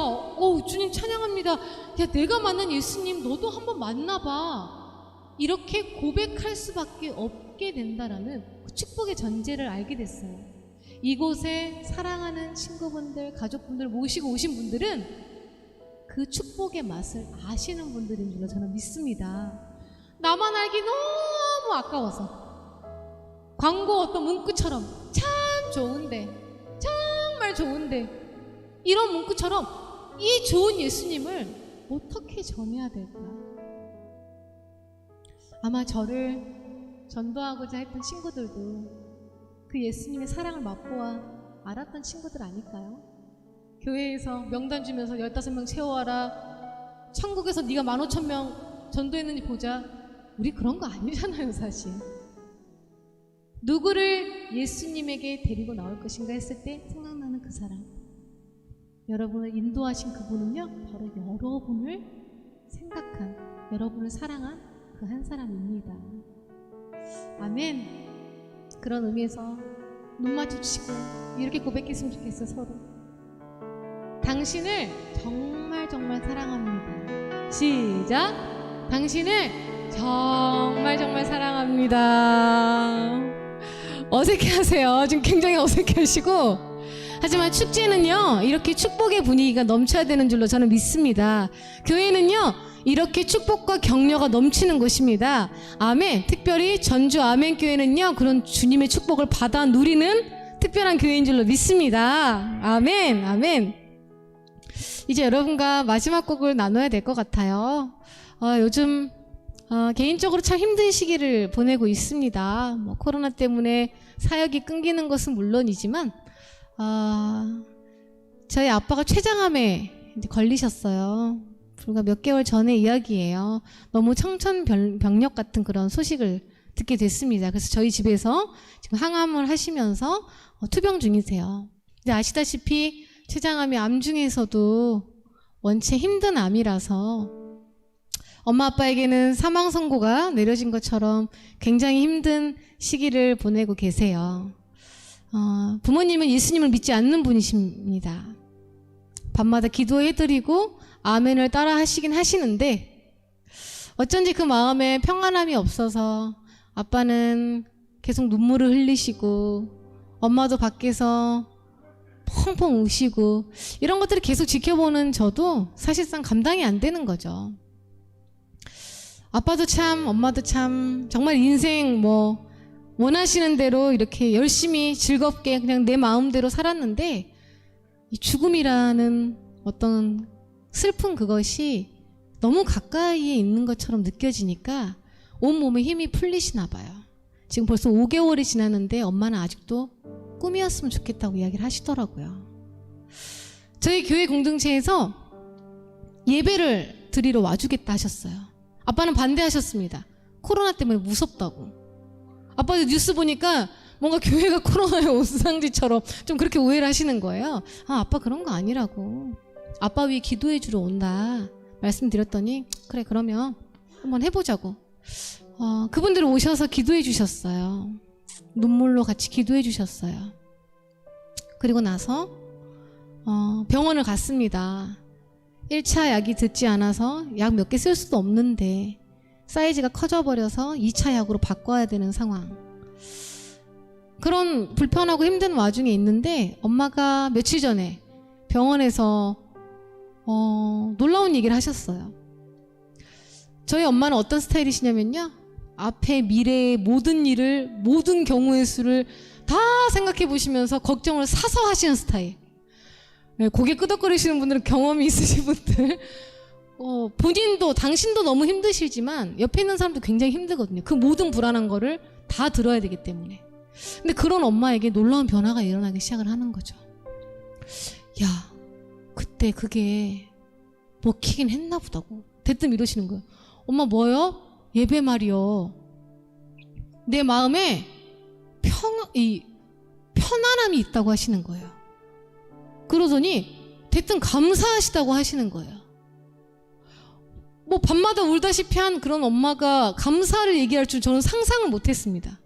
주님 찬양합니다. 야, 내가 만난 예수님 너도 한번 만나봐. 이렇게 고백할 수밖에 없게 된다라는 그 축복의 전제를 알게 됐어요. 이곳에 사랑하는 친구분들, 가족분들 모시고 오신 분들은 그 축복의 맛을 아시는 분들인 줄로 저는 믿습니다. 나만 알기 너무 아까워서 광고 어떤 문구처럼 참 좋은데, 정말 좋은데, 이런 문구처럼 이 좋은 예수님을 어떻게 전해야 될까? 아마 저를 전도하고자 했던 친구들도 그 예수님의 사랑을 맛보아 알았던 친구들 아닐까요? 교회에서 명단 주면서 15명 채워와라, 천국에서 네가 15,000명 전도했는지 보자. 우리 그런 거 아니잖아요, 사실. 누구를 예수님에게 데리고 나올 것인가 했을 때 생각나는 그 사람, 여러분을 인도하신 그분은요, 바로 여러분을 생각한, 여러분을 사랑한 그 한 사람입니다. 아멘. 그런 의미에서 눈 마주치고 이렇게 고백했으면 좋겠어요. 서로 당신을 정말 정말 사랑합니다. 시작. 당신을 정말 정말 사랑합니다. 어색해하세요. 지금 굉장히 어색해하시고. 하지만 축제는요, 이렇게 축복의 분위기가 넘쳐야 되는 줄로 저는 믿습니다. 교회는요, 이렇게 축복과 격려가 넘치는 곳입니다. 아멘. 특별히 전주 아멘교회는요, 그런 주님의 축복을 받아 누리는 특별한 교회인 줄로 믿습니다. 아멘. 아멘. 이제 여러분과 마지막 곡을 나눠야 될 것 같아요. 요즘 개인적으로 참 힘든 시기를 보내고 있습니다. 코로나 때문에 사역이 끊기는 것은 물론이지만 저희 아빠가 췌장암에 걸리셨어요. 불과 몇 개월 전의 이야기예요. 너무 청천벽력 같은 그런 소식을 듣게 됐습니다. 그래서 저희 집에서 지금 항암을 하시면서 투병 중이세요. 이제 아시다시피 췌장암이 암 중에서도 원체 힘든 암이라서 엄마 아빠에게는 사망 선고가 내려진 것처럼 굉장히 힘든 시기를 보내고 계세요. 부모님은 예수님을 믿지 않는 분이십니다. 밤마다 기도해드리고 아멘을 따라 하시긴 하시는데 어쩐지 그 마음에 평안함이 없어서 아빠는 계속 눈물을 흘리시고 엄마도 밖에서 펑펑 우시고 이런 것들을 계속 지켜보는 저도 사실상 감당이 안 되는 거죠. 아빠도 참, 엄마도 참 정말 인생 원하시는 대로 이렇게 열심히 즐겁게 그냥 내 마음대로 살았는데 이 죽음이라는 어떤 슬픈 그것이 너무 가까이에 있는 것처럼 느껴지니까 온몸에 힘이 풀리시나 봐요. 지금 벌써 5개월이 지났는데 엄마는 아직도 꿈이었으면 좋겠다고 이야기를 하시더라고요. 저희 교회 공동체에서 예배를 드리러 와주겠다 하셨어요. 아빠는 반대하셨습니다. 코로나 때문에 무섭다고. 아빠도 뉴스 보니까 뭔가 교회가 코로나의 온상지처럼 좀 그렇게 오해를 하시는 거예요. 아빠 그런 거 아니라고. 아빠 위해 기도해 주러 온다 말씀드렸더니 그래 그러면 한번 해보자고. 그분들이 오셔서 기도해 주셨어요. 눈물로 같이 기도해 주셨어요. 그리고 나서 병원을 갔습니다. 1차 약이 듣지 않아서 약 몇 개 쓸 수도 없는데 사이즈가 커져버려서 2차 약으로 바꿔야 되는 상황. 그런 불편하고 힘든 와중에 있는데 엄마가 며칠 전에 병원에서 놀라운 얘기를 하셨어요. 저희 엄마는 어떤 스타일이시냐면요, 앞에 미래의 모든 일을, 모든 경우의 수를 다 생각해 보시면서 걱정을 사서 하시는 스타일. 고개 끄덕거리시는 분들은 경험이 있으신 분들, 본인도 당신도 너무 힘드시지만 옆에 있는 사람도 굉장히 힘들거든요. 그 모든 불안한 거를 다 들어야 되기 때문에. 근데 그런 엄마에게 놀라운 변화가 일어나기 시작을 하는 거죠. 야, 그때 그게 먹히긴 했나 보다고 대뜸 이러시는 거예요. 엄마 뭐요? 예배 말이요. 내 마음에 편안함이 있다고 하시는 거예요. 그러더니 대뜸 감사하시다고 하시는 거예요. 뭐 밤마다 울다시피 한 그런 엄마가 감사를 얘기할 줄 저는 상상을 못했습니다.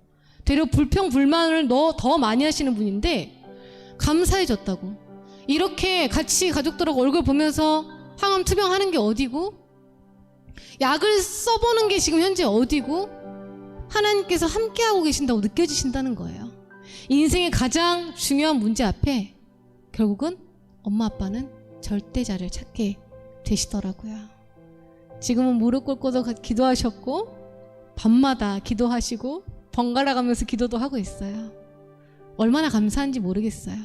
되려 불평 불만을 더 많이 하시는 분인데 감사해졌다고. 이렇게 같이 가족들하고 얼굴 보면서 항암 투병하는 게 어디고, 약을 써보는 게 지금 현재 어디고, 하나님께서 함께하고 계신다고 느껴지신다는 거예요. 인생의 가장 중요한 문제 앞에 결국은 엄마 아빠는 절대자를 찾게 되시더라고요. 지금은 무릎 꿇고도 기도하셨고 밤마다 기도하시고 번갈아 가면서 기도도 하고 있어요. 얼마나 감사한지 모르겠어요.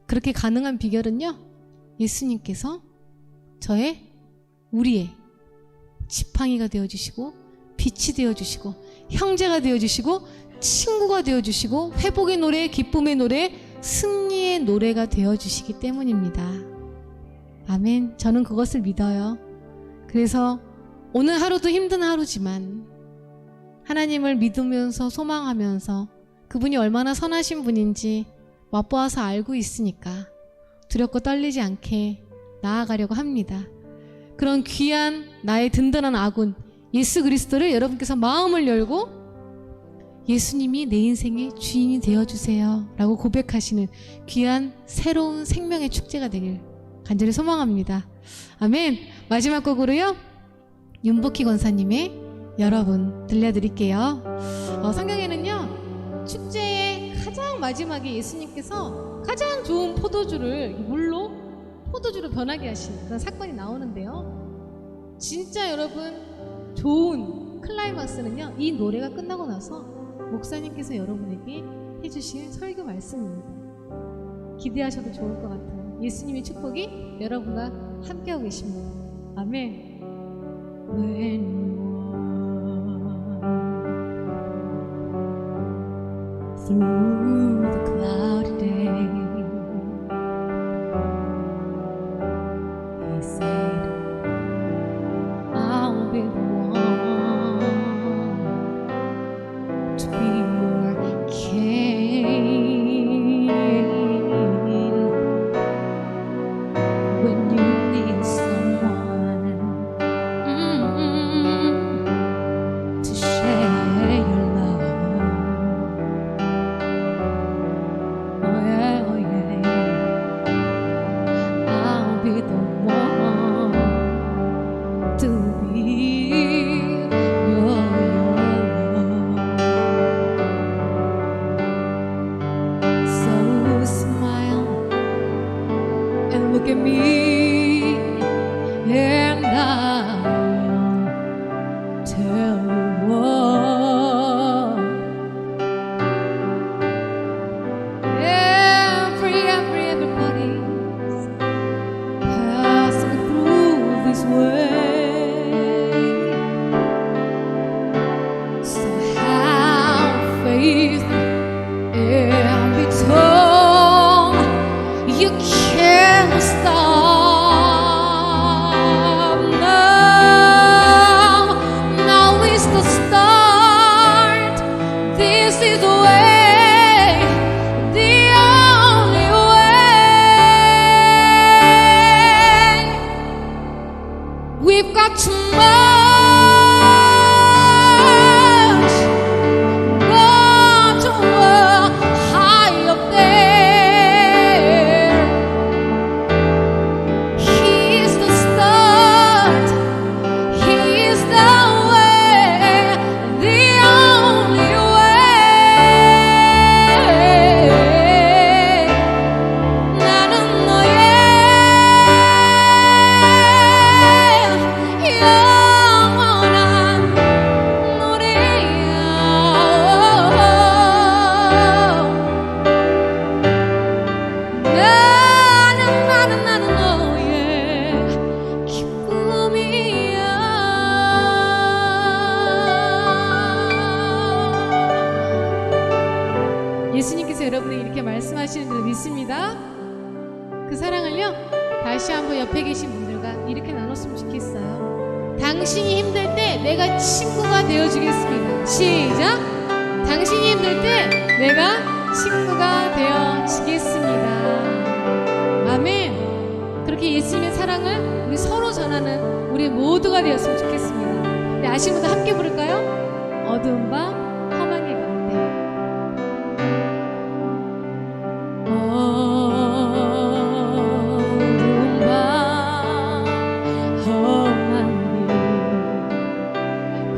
그렇게 가능한 비결은요, 예수님께서 우리의 지팡이가 되어주시고 빛이 되어주시고 형제가 되어주시고 친구가 되어주시고 회복의 노래, 기쁨의 노래, 승리의 노래가 되어주시기 때문입니다. 아멘. 저는 그것을 믿어요. 그래서 오늘 하루도 힘든 하루지만 하나님을 믿으면서 소망하면서 그분이 얼마나 선하신 분인지 맛보아서 알고 있으니까 두렵고 떨리지 않게 나아가려고 합니다. 그런 귀한 나의 든든한 아군 예수 그리스도를 여러분께서 마음을 열고 예수님이 내 인생의 주인이 되어주세요 라고 고백하시는 귀한 새로운 생명의 축제가 되길 간절히 소망합니다. 아멘. 마지막 곡으로요, 윤복희 권사님의 여러분 들려드릴게요. 성경에는요, 축제의 가장 마지막에 예수님께서 가장 좋은 포도주를 물로 포도주로 변하게 하시는 그런 사건이 나오는데요, 진짜 여러분 좋은 클라이막스는요, 이 노래가 끝나고 나서 목사님께서 여러분에게 해주실 설교 말씀입니다. 기대하셔도 좋을 것 같아요. 예수님의 축복이 여러분과 함께하고 계십니다. 아멘. When through the cloudy day, he said, I'll be the one to be your king. When you need someone to share your love, oh yeah, oh yeah, I'll be the one to be your love. So smile and look at me, and I'll tell you what. Everybody's passing through this way, so have faith and be told you can't stop now. Now is the start. This is the way, the only way. We've got too much, got to work high up there. He's the start, he's the way, the only way. 나는 너의 영원한 노래야. 나는 너의 기쁨이야. 예수님께서 여러분에게 이렇게 말씀하시는 줄 믿습니다. 그 사랑을요, 다시 한번 옆에 계신 분들과 이렇게 나눴으면 좋겠어요. 당신이 힘들 때 내가 친구가 되어주겠습니다. 시작. 당신이 힘들 때 내가 친구가 되어주겠습니다. 아멘. 그렇게 예수님의 사랑을 우리 서로 전하는 우리 모두가 되었으면 좋겠습니다. 네, 아시는 분들 함께 부를까요? 어두운 밤 험한 길 가운데. 어두운 밤 험한 길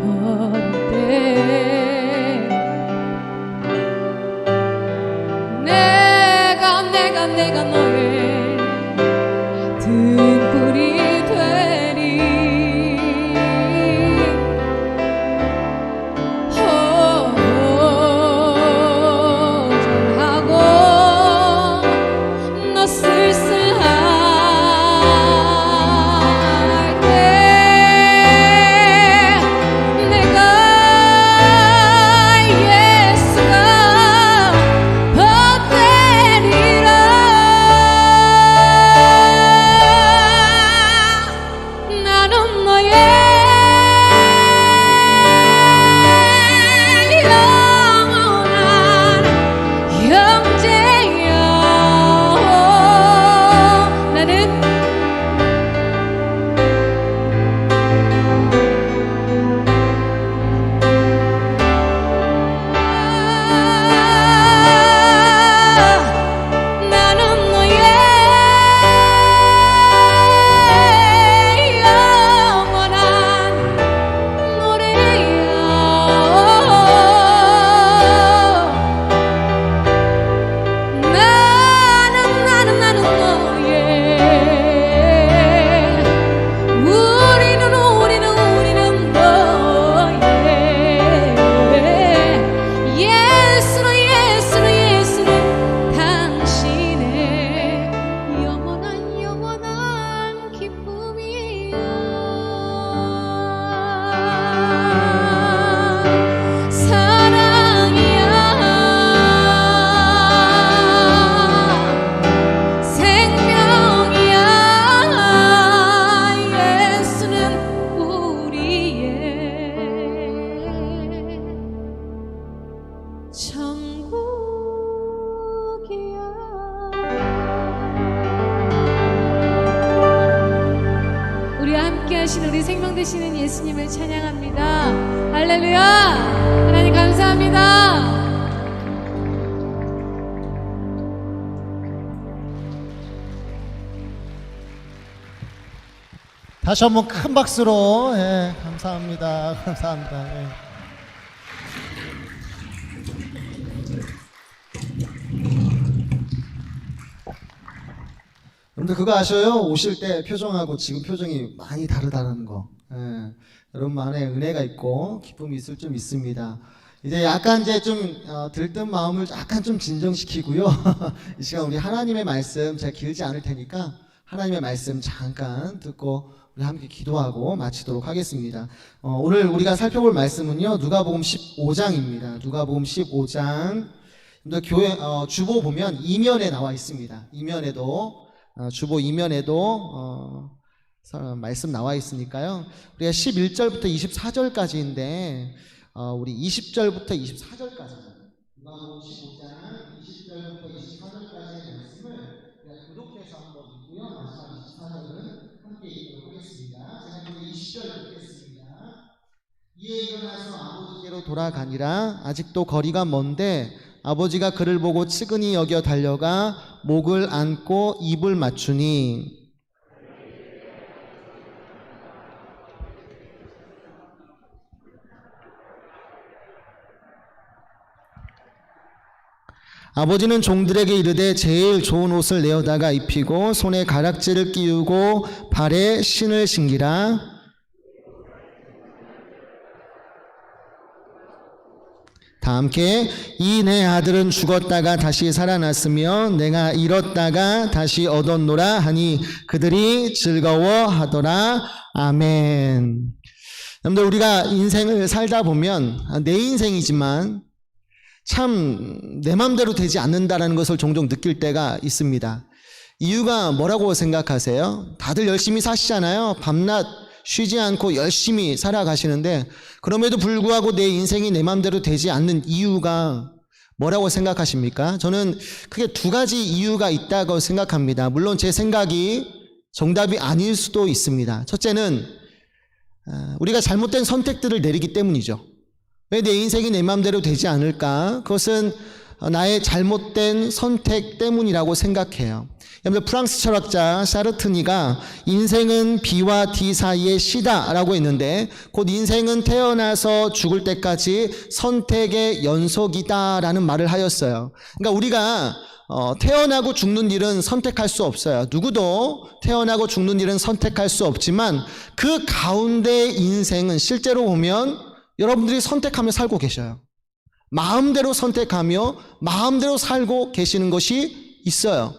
걸을 때 내가 너의 등불이 되리. 호전하고 너 쓸쓸할 때 내가 예수가 버티리라. 나는 너의 영원한 형제여. 나는 너의 영원한 노래야. 나는 너의 우리는 너의 예수는 당신의 영원한 기쁨이야. 사랑이야. 생명이야. 예수는 우리의 천국이야. 우리와 함께 하신 우리 생명 되시는 예수님을 찬양합니다. 할렐루야. 하나님 감사합니다. 다시 한번 큰 박수로 감사합니다. 감사합니다. 여러분들 그거 아셔요? 오실 때 표정하고 지금 표정이 많이 다르다는 거. 여러분 안에 은혜가 있고 기쁨이 있을 좀 있습니다. 이제 약간 이제 좀 들뜬 마음을 약간 좀 진정시키고요. 이 시간 우리 하나님의 말씀 제가 길지 않을 테니까 하나님의 말씀 잠깐 듣고 우리 함께 기도하고 마치도록 하겠습니다. 오늘 우리가 살펴볼 말씀은요, 누가복음 15장입니다. 누가복음 15장. 교회 주보 보면 이면에 나와 있습니다. 이면에도 주보 이면에도 말씀 나와 있으니까요. 우리가 11절부터 24절까지인데 우리 20절부터 24절까지 누가복음 15장 20절부터 24절까지의 말씀을 우리가 교독해서 한번 읽고요. 마지막 24절은 함께 읽도록 하겠습니다. 제가 먼저 20절 읽겠습니다. 이에 일어나서 아버지께로 돌아가니라. 아직도 거리가 먼데 아버지가 그를 보고 측은히 여겨 달려가 목을 안고 입을 맞추니 아버지는 종들에게 이르되 제일 좋은 옷을 내어다가 입히고 손에 가락지를 끼우고 발에 신을 신기라. 다 함께 이 내 아들은 죽었다가 다시 살아났으며 내가 잃었다가 다시 얻었노라 하니 그들이 즐거워하더라. 아멘. 여러분들 우리가 인생을 살다 보면 내 인생이지만 참 내 맘대로 되지 않는다라는 것을 종종 느낄 때가 있습니다. 이유가 뭐라고 생각하세요? 다들 열심히 사시잖아요. 밤낮 쉬지 않고 열심히 살아가시는데 그럼에도 불구하고 내 인생이 내 맘대로 되지 않는 이유가 뭐라고 생각하십니까? 저는 크게 두 가지 이유가 있다고 생각합니다. 물론 제 생각이 정답이 아닐 수도 있습니다. 첫째는 우리가 잘못된 선택들을 내리기 때문이죠. 왜 내 인생이 내 마음대로 되지 않을까? 그것은 나의 잘못된 선택 때문이라고 생각해요. 여러분, 프랑스 철학자 샤르트니가 인생은 B와 D 사이의 C다라고 했는데, 곧 인생은 태어나서 죽을 때까지 선택의 연속이다라는 말을 하였어요. 그러니까 우리가 태어나고 죽는 일은 선택할 수 없어요. 누구도 태어나고 죽는 일은 선택할 수 없지만 그 가운데 인생은 실제로 보면 여러분들이 선택하며 살고 계셔요. 마음대로 선택하며 마음대로 살고 계시는 것이 있어요.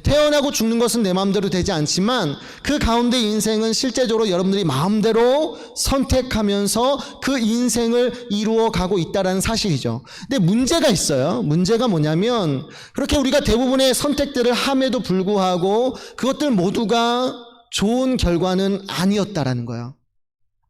태어나고 죽는 것은 내 마음대로 되지 않지만 그 가운데 인생은 실제적으로 여러분들이 마음대로 선택하면서 그 인생을 이루어 가고 있다는 사실이죠. 근데 문제가 있어요. 문제가 뭐냐면 그렇게 우리가 대부분의 선택들을 함에도 불구하고 그것들 모두가 좋은 결과는 아니었다라는 거예요.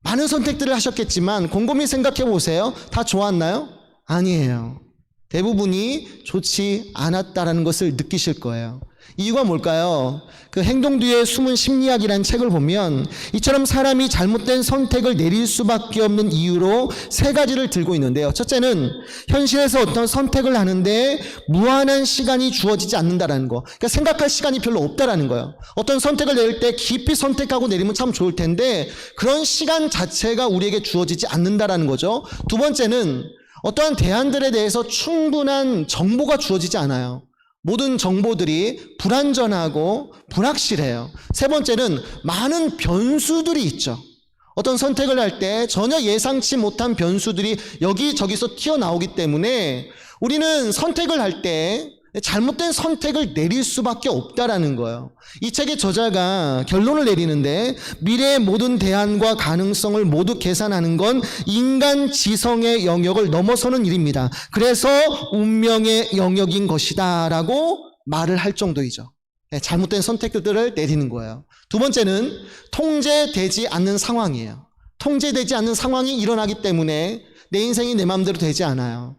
많은 선택들을 하셨겠지만 곰곰이 생각해 보세요. 다 좋았나요? 아니에요. 대부분이 좋지 않았다라는 것을 느끼실 거예요. 이유가 뭘까요? 그 행동 뒤에 숨은 심리학이라는 책을 보면 이처럼 사람이 잘못된 선택을 내릴 수밖에 없는 이유로 3가지를 들고 있는데요. 첫째는 현실에서 어떤 선택을 하는데 무한한 시간이 주어지지 않는다라는 거. 그러니까 생각할 시간이 별로 없다라는 거예요. 어떤 선택을 내릴 때 깊이 선택하고 내리면 참 좋을 텐데 그런 시간 자체가 우리에게 주어지지 않는다라는 거죠. 두 번째는 어떠한 대안들에 대해서 충분한 정보가 주어지지 않아요. 모든 정보들이 불완전하고 불확실해요. 세 번째는 많은 변수들이 있죠. 어떤 선택을 할 때 전혀 예상치 못한 변수들이 여기저기서 튀어나오기 때문에 우리는 선택을 할 때 잘못된 선택을 내릴 수밖에 없다라는 거예요. 이 책의 저자가 결론을 내리는데 미래의 모든 대안과 가능성을 모두 계산하는 건 인간 지성의 영역을 넘어서는 일입니다. 그래서 운명의 영역인 것이다 라고 말을 할 정도이죠. 잘못된 선택들을 내리는 거예요. 두 번째는 통제되지 않는 상황이에요. 통제되지 않는 상황이 일어나기 때문에 내 인생이 내 마음대로 되지 않아요.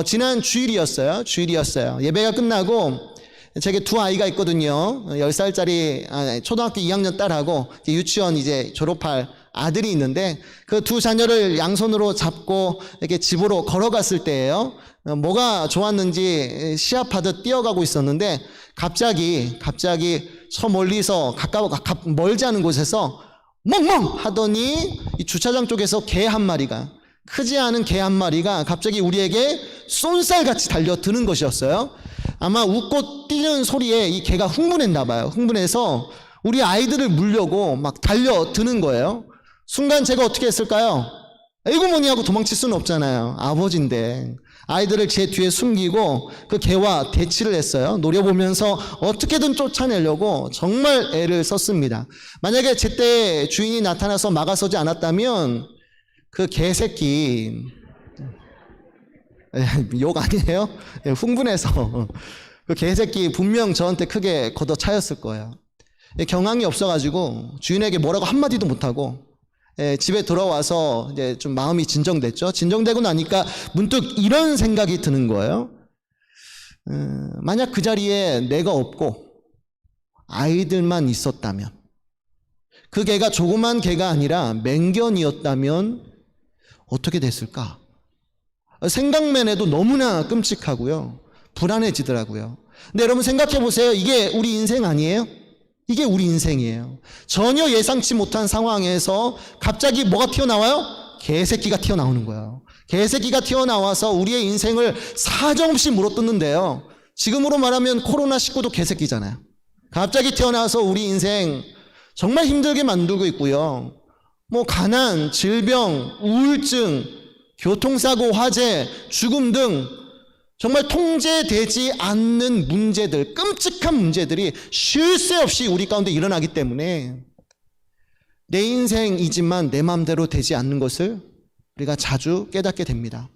지난 주일이었어요. 예배가 끝나고 제게 2 아이가 있거든요. 10살짜리 초등학교 2학년 딸하고 유치원 이제 졸업할 아들이 있는데 그 2 자녀를 양손으로 잡고 이렇게 집으로 걸어갔을 때예요. 뭐가 좋았는지 시합하듯 뛰어가고 있었는데 갑자기 저 멀리서 멀지 않은 곳에서 멍멍 하더니 이 주차장 쪽에서 개 한 마리가, 크지 않은 개 한 마리가 갑자기 우리에게 쏜살같이 달려드는 것이었어요. 아마 웃고 뛰는 소리에 이 개가 흥분했나 봐요. 흥분해서 우리 아이들을 물려고 막 달려드는 거예요. 순간 제가 어떻게 했을까요? 에이구 뭐니 하고 도망칠 수는 없잖아요. 아버지인데. 아이들을 제 뒤에 숨기고 그 개와 대치를 했어요. 노려보면서 어떻게든 쫓아내려고 정말 애를 썼습니다. 만약에 제때 주인이 나타나서 막아서지 않았다면 그 개새끼, 욕 아니에요? 흥분해서 그 개새끼 분명 저한테 크게 걷어차였을 거예요. 경황이 없어가지고 주인에게 뭐라고 한마디도 못하고 집에 돌아와서 이제 좀 마음이 진정됐죠. 진정되고 나니까 문득 이런 생각이 드는 거예요. 만약 그 자리에 내가 없고 아이들만 있었다면, 그 개가 조그만 개가 아니라 맹견이었다면 어떻게 됐을까? 생각만 해도 너무나 끔찍하고요. 불안해지더라고요. 근데 여러분 생각해 보세요. 이게 우리 인생 아니에요? 이게 우리 인생이에요. 전혀 예상치 못한 상황에서 갑자기 뭐가 튀어나와요? 개새끼가 튀어나오는 거예요. 개새끼가 튀어나와서 우리의 인생을 사정없이 물어뜯는데요. 지금으로 말하면 코로나19도 개새끼잖아요. 갑자기 튀어나와서 우리 인생 정말 힘들게 만들고 있고요. 뭐 가난, 질병, 우울증, 교통사고, 화재, 죽음 등 정말 통제되지 않는 문제들, 끔찍한 문제들이 쉴 새 없이 우리 가운데 일어나기 때문에 내 인생이지만 내 마음대로 되지 않는 것을 우리가 자주 깨닫게 됩니다.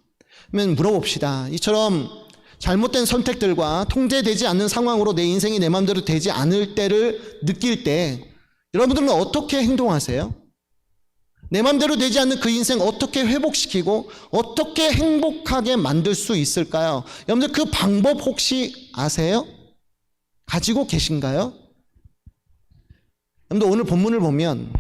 그러면 물어봅시다. 이처럼 잘못된 선택들과 통제되지 않는 상황으로 내 인생이 내 마음대로 되지 않을 때를 느낄 때 여러분들은 어떻게 행동하세요? 내 마음대로 되지 않는 그 인생 어떻게 회복시키고 어떻게 행복하게 만들 수 있을까요? 여러분들 그 방법 혹시 아세요? 가지고 계신가요? 여러분들 오늘 본문을 보면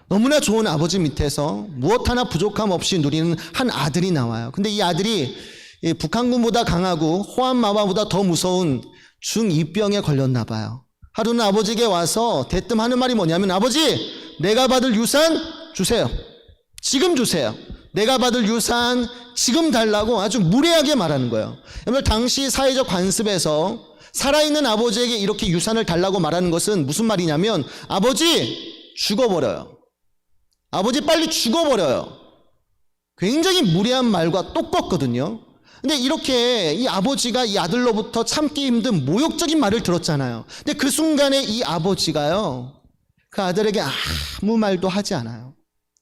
너무나 좋은 아버지 밑에서 무엇 하나 부족함 없이 누리는 한 아들이 나와요. 근데 이 아들이 북한군보다 강하고 호암마마보다 더 무서운 중2병에 걸렸나 봐요. 하루는 아버지에게 와서 대뜸 하는 말이 뭐냐면, 아버지, 내가 받을 유산 주세요. 지금 주세요. 내가 받을 유산 지금 달라고 아주 무례하게 말하는 거예요. 여러분, 당시 사회적 관습에서 살아있는 아버지에게 이렇게 유산을 달라고 말하는 것은 무슨 말이냐면, 아버지 죽어버려요. 아버지 빨리 죽어버려요. 굉장히 무례한 말과 똑같거든요. 근데 이렇게 이 아버지가 이 아들로부터 참기 힘든 모욕적인 말을 들었잖아요. 근데 그 순간에 이 아버지가요, 그 아들에게 아무 말도 하지 않아요.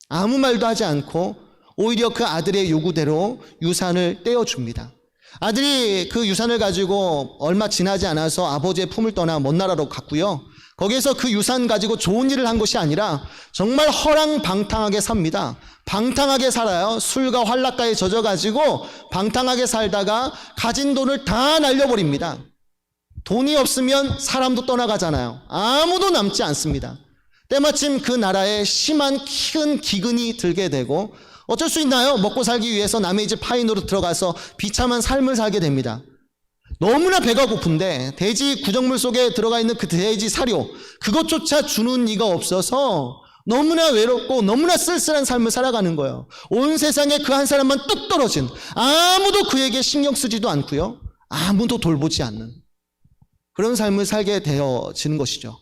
아무 말도 하지 않고 오히려 그 아들의 요구대로 유산을 떼어줍니다. 아들이 그 유산을 가지고 얼마 지나지 않아서 아버지의 품을 떠나 먼 나라로 갔고요. 거기에서 그 유산 가지고 좋은 일을 한 것이 아니라 정말 허랑방탕하게 삽니다. 방탕하게 살아요. 술과 활락가에 젖어가지고 방탕하게 살다가 가진 돈을 다 날려버립니다. 돈이 없으면 사람도 떠나가잖아요. 아무도 남지 않습니다. 때마침 그 나라에 심한 큰 기근이 들게 되고, 어쩔 수 있나요? 먹고 살기 위해서 남의 집 하인으로 들어가서 비참한 삶을 살게 됩니다. 너무나 배가 고픈데 돼지 구정물 속에 들어가 있는 그 돼지 사료, 그것조차 주는 이가 없어서 너무나 외롭고 너무나 쓸쓸한 삶을 살아가는 거예요. 온 세상에 그 한 사람만 뚝 떨어진, 아무도 그에게 신경 쓰지도 않고요, 아무도 돌보지 않는 그런 삶을 살게 되어지는 것이죠.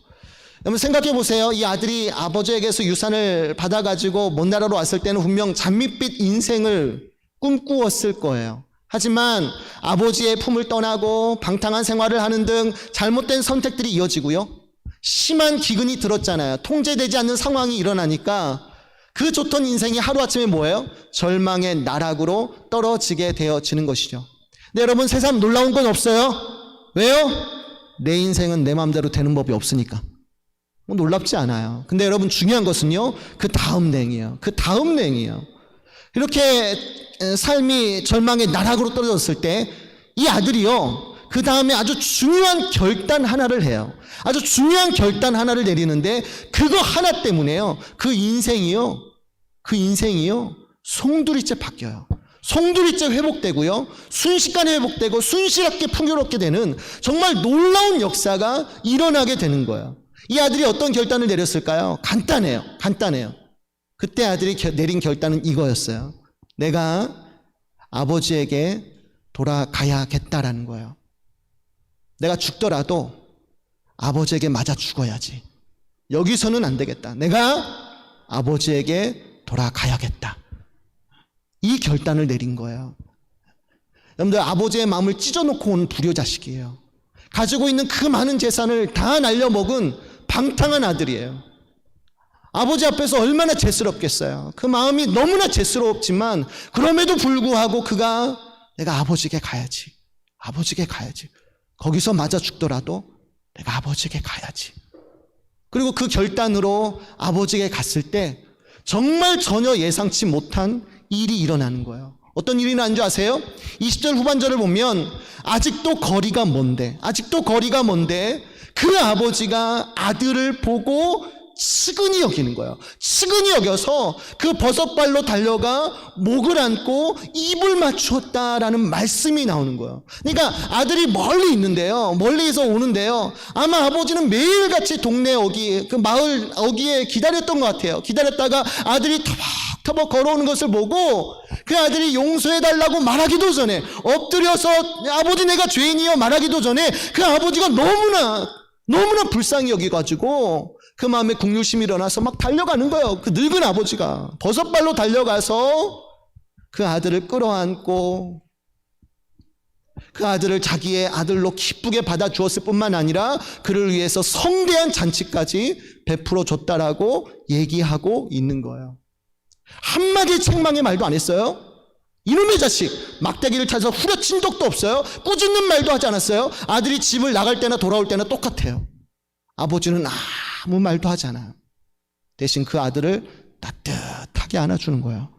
여러분, 생각해 보세요. 이 아들이 아버지에게서 유산을 받아가지고 먼 나라로 왔을 때는 분명 장밋빛 인생을 꿈꾸었을 거예요. 하지만 아버지의 품을 떠나고 방탕한 생활을 하는 등 잘못된 선택들이 이어지고요, 심한 기근이 들었잖아요. 통제되지 않는 상황이 일어나니까 그 좋던 인생이 하루아침에 뭐예요? 절망의 나락으로 떨어지게 되어지는 것이죠. 근데 여러분, 세상 놀라운 건 없어요. 왜요? 내 인생은 내 마음대로 되는 법이 없으니까. 놀랍지 않아요. 근데 여러분, 중요한 것은요, 그 다음 냉이에요. 그 다음 냉이에요. 이렇게 삶이 절망의 나락으로 떨어졌을 때 이 아들이요, 그 다음에 아주 중요한 결단 하나를 해요. 아주 중요한 결단 하나를 내리는데, 그거 하나 때문에요, 그 인생이요 송두리째 바뀌어요. 송두리째 회복되고요, 순식간에 회복되고 순식간에 풍요롭게 되는 정말 놀라운 역사가 일어나게 되는 거예요. 이 아들이 어떤 결단을 내렸을까요? 간단해요. 그때 아들이 내린 결단은 이거였어요. 내가 아버지에게 돌아가야겠다라는 거예요. 내가 죽더라도 아버지에게 맞아 죽어야지. 여기서는 안 되겠다. 내가 아버지에게 돌아가야겠다. 이 결단을 내린 거예요. 여러분들, 아버지의 마음을 찢어놓고 온 불효자식이에요. 가지고 있는 그 많은 재산을 다 날려먹은 방탕한 아들이에요. 아버지 앞에서 얼마나 죄스럽겠어요. 그 마음이 너무나 죄스럽지만 그럼에도 불구하고 그가 내가 아버지에게 가야지. 거기서 맞아 죽더라도 내가 아버지에게 가야지. 그리고 그 결단으로 아버지에게 갔을 때 정말 전혀 예상치 못한 일이 일어나는 거예요. 어떤 일이 나는 줄 아세요? 20절 후반절을 보면 아직도 거리가 먼데 그 아버지가 아들을 보고 측은히 여기는 거예요. 측은히 여겨서 그 버섯발로 달려가 목을 안고 입을 맞추었다라는 말씀이 나오는 거예요. 그러니까 아들이 멀리서 오는데요, 아마 아버지는 매일같이 동네 어귀, 그 마을 어귀에 기다렸던 것 같아요. 기다렸다가 아들이 터벅터벅 걸어오는 것을 보고 그 아들이 용서해달라고 말하기도 전에, 엎드려서 아버지 내가 죄인이요 말하기도 전에 그 아버지가 너무나 불쌍히 여기가지고 그 마음에 국률심이 일어나서 막 달려가는 거예요. 그 늙은 아버지가 버섯발로 달려가서 그 아들을 끌어안고 그 아들을 자기의 아들로 기쁘게 받아주었을 뿐만 아니라 그를 위해서 성대한 잔치까지 베풀어 줬다라고 얘기하고 있는 거예요. 한마디 책망의 말도 안 했어요. 이놈의 자식, 막대기를 찾아서 후려친 적도 없어요. 꾸짖는 말도 하지 않았어요. 아들이 집을 나갈 때나 돌아올 때나 똑같아요. 아버지는 아무 말도 하지 않아요. 대신 그 아들을 따뜻하게 안아주는 거예요.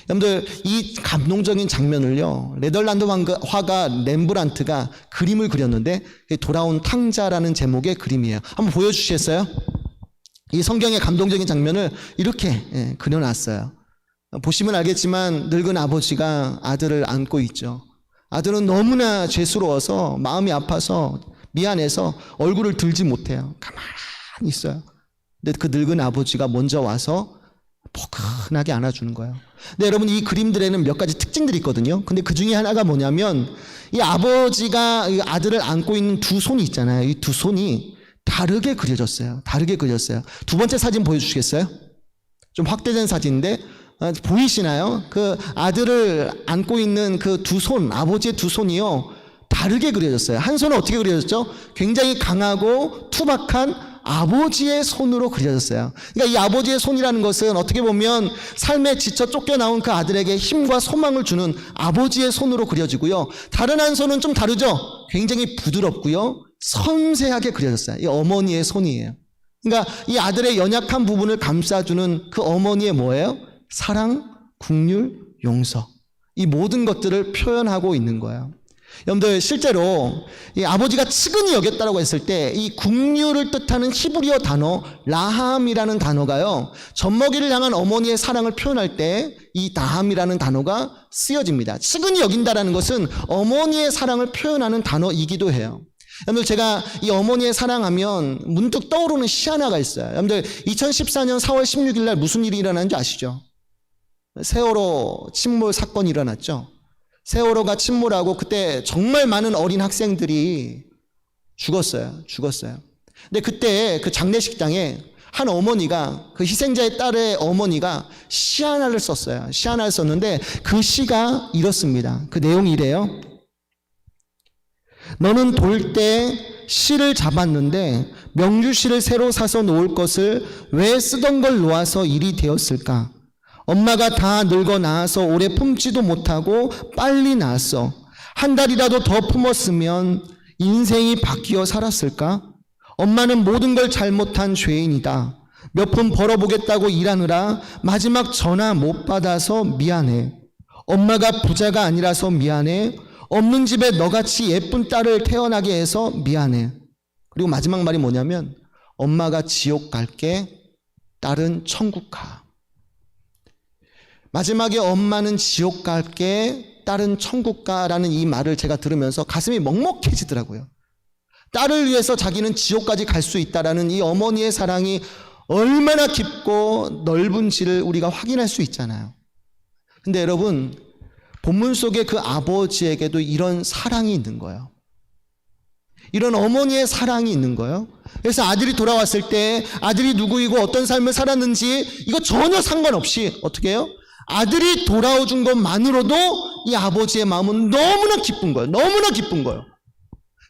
여러분들, 이 감동적인 장면을요, 네덜란드 화가 렘브란트가 그림을 그렸는데 돌아온 탕자라는 제목의 그림이에요. 한번 보여주시겠어요? 이 성경의 감동적인 장면을 이렇게 그려놨어요. 보시면 알겠지만 늙은 아버지가 아들을 안고 있죠. 아들은 너무나 죄스러워서 마음이 아파서 미안해서 얼굴을 들지 못해요. 가만히 있어요. 근데 그 늙은 아버지가 먼저 와서 포근하게 안아주는 거예요. 근데 여러분, 이 그림들에는 몇 가지 특징들이 있거든요. 근데 그 중에 하나가 뭐냐면, 이 아버지가 이 아들을 안고 있는 두 손이 있잖아요. 이 두 손이 다르게 그려졌어요. 다르게 그려졌어요. 두 번째 사진 보여주시겠어요? 좀 확대된 사진인데 보이시나요? 그 아들을 안고 있는 그 두 손, 아버지의 두 손이요, 다르게 그려졌어요. 한 손은 어떻게 그려졌죠? 굉장히 강하고 투박한 아버지의 손으로 그려졌어요. 그러니까 이 아버지의 손이라는 것은 어떻게 보면 삶에 지쳐 쫓겨나온 그 아들에게 힘과 소망을 주는 아버지의 손으로 그려지고요. 다른 한 손은 좀 다르죠? 굉장히 부드럽고요, 섬세하게 그려졌어요. 이 어머니의 손이에요. 그러니까 이 아들의 연약한 부분을 감싸주는 그 어머니의 뭐예요? 사랑, 긍휼, 용서. 이 모든 것들을 표현하고 있는 거예요. 여러분들, 실제로 이 아버지가 측은히 여겼다라고 했을 때 이 긍휼을 뜻하는 히브리어 단어 라함이라는 단어가요, 젖먹이를 향한 어머니의 사랑을 표현할 때 이 다함이라는 단어가 쓰여집니다. 측은히 여긴다라는 것은 어머니의 사랑을 표현하는 단어이기도 해요. 여러분들, 제가 이 어머니의 사랑하면 문득 떠오르는 시 하나가 있어요. 여러분들, 2014년 4월 16일 날 무슨 일이 일어났는지 아시죠? 세월호 침몰 사건이 일어났죠. 세월호가 침몰하고 그때 정말 많은 어린 학생들이 죽었어요. 근데 그때 그 장례식장에 한 어머니가, 그 희생자의 딸의 어머니가 시 하나를 썼어요. 시 하나를 썼는데 그 시가 이렇습니다. 그 내용이 이래요. 너는 돌 때 실을 잡았는데 명주실을 새로 사서 놓을 것을 왜 쓰던 걸 놓아서 일이 되었을까? 엄마가 다 늙어 나아서 오래 품지도 못하고 빨리 낳았어. 한 달이라도 더 품었으면 인생이 바뀌어 살았을까? 엄마는 모든 걸 잘못한 죄인이다. 몇 푼 벌어보겠다고 일하느라 마지막 전화 못 받아서 미안해. 엄마가 부자가 아니라서 미안해. 없는 집에 너같이 예쁜 딸을 태어나게 해서 미안해. 그리고 마지막 말이 뭐냐면, 엄마가 지옥 갈게, 딸은 천국 가. 마지막에 엄마는 지옥 갈게, 딸은 천국 가라는 이 말을 제가 들으면서 가슴이 먹먹해지더라고요. 딸을 위해서 자기는 지옥까지 갈 수 있다라는 이 어머니의 사랑이 얼마나 깊고 넓은지를 우리가 확인할 수 있잖아요. 근데 여러분, 본문 속에 그 아버지에게도 이런 사랑이 있는 거예요. 이런 어머니의 사랑이 있는 거예요. 그래서 아들이 돌아왔을 때 아들이 누구이고 어떤 삶을 살았는지 이거 전혀 상관없이 어떻게 해요? 아들이 돌아와준 것만으로도 이 아버지의 마음은 너무나 기쁜 거예요. 너무나 기쁜 거예요.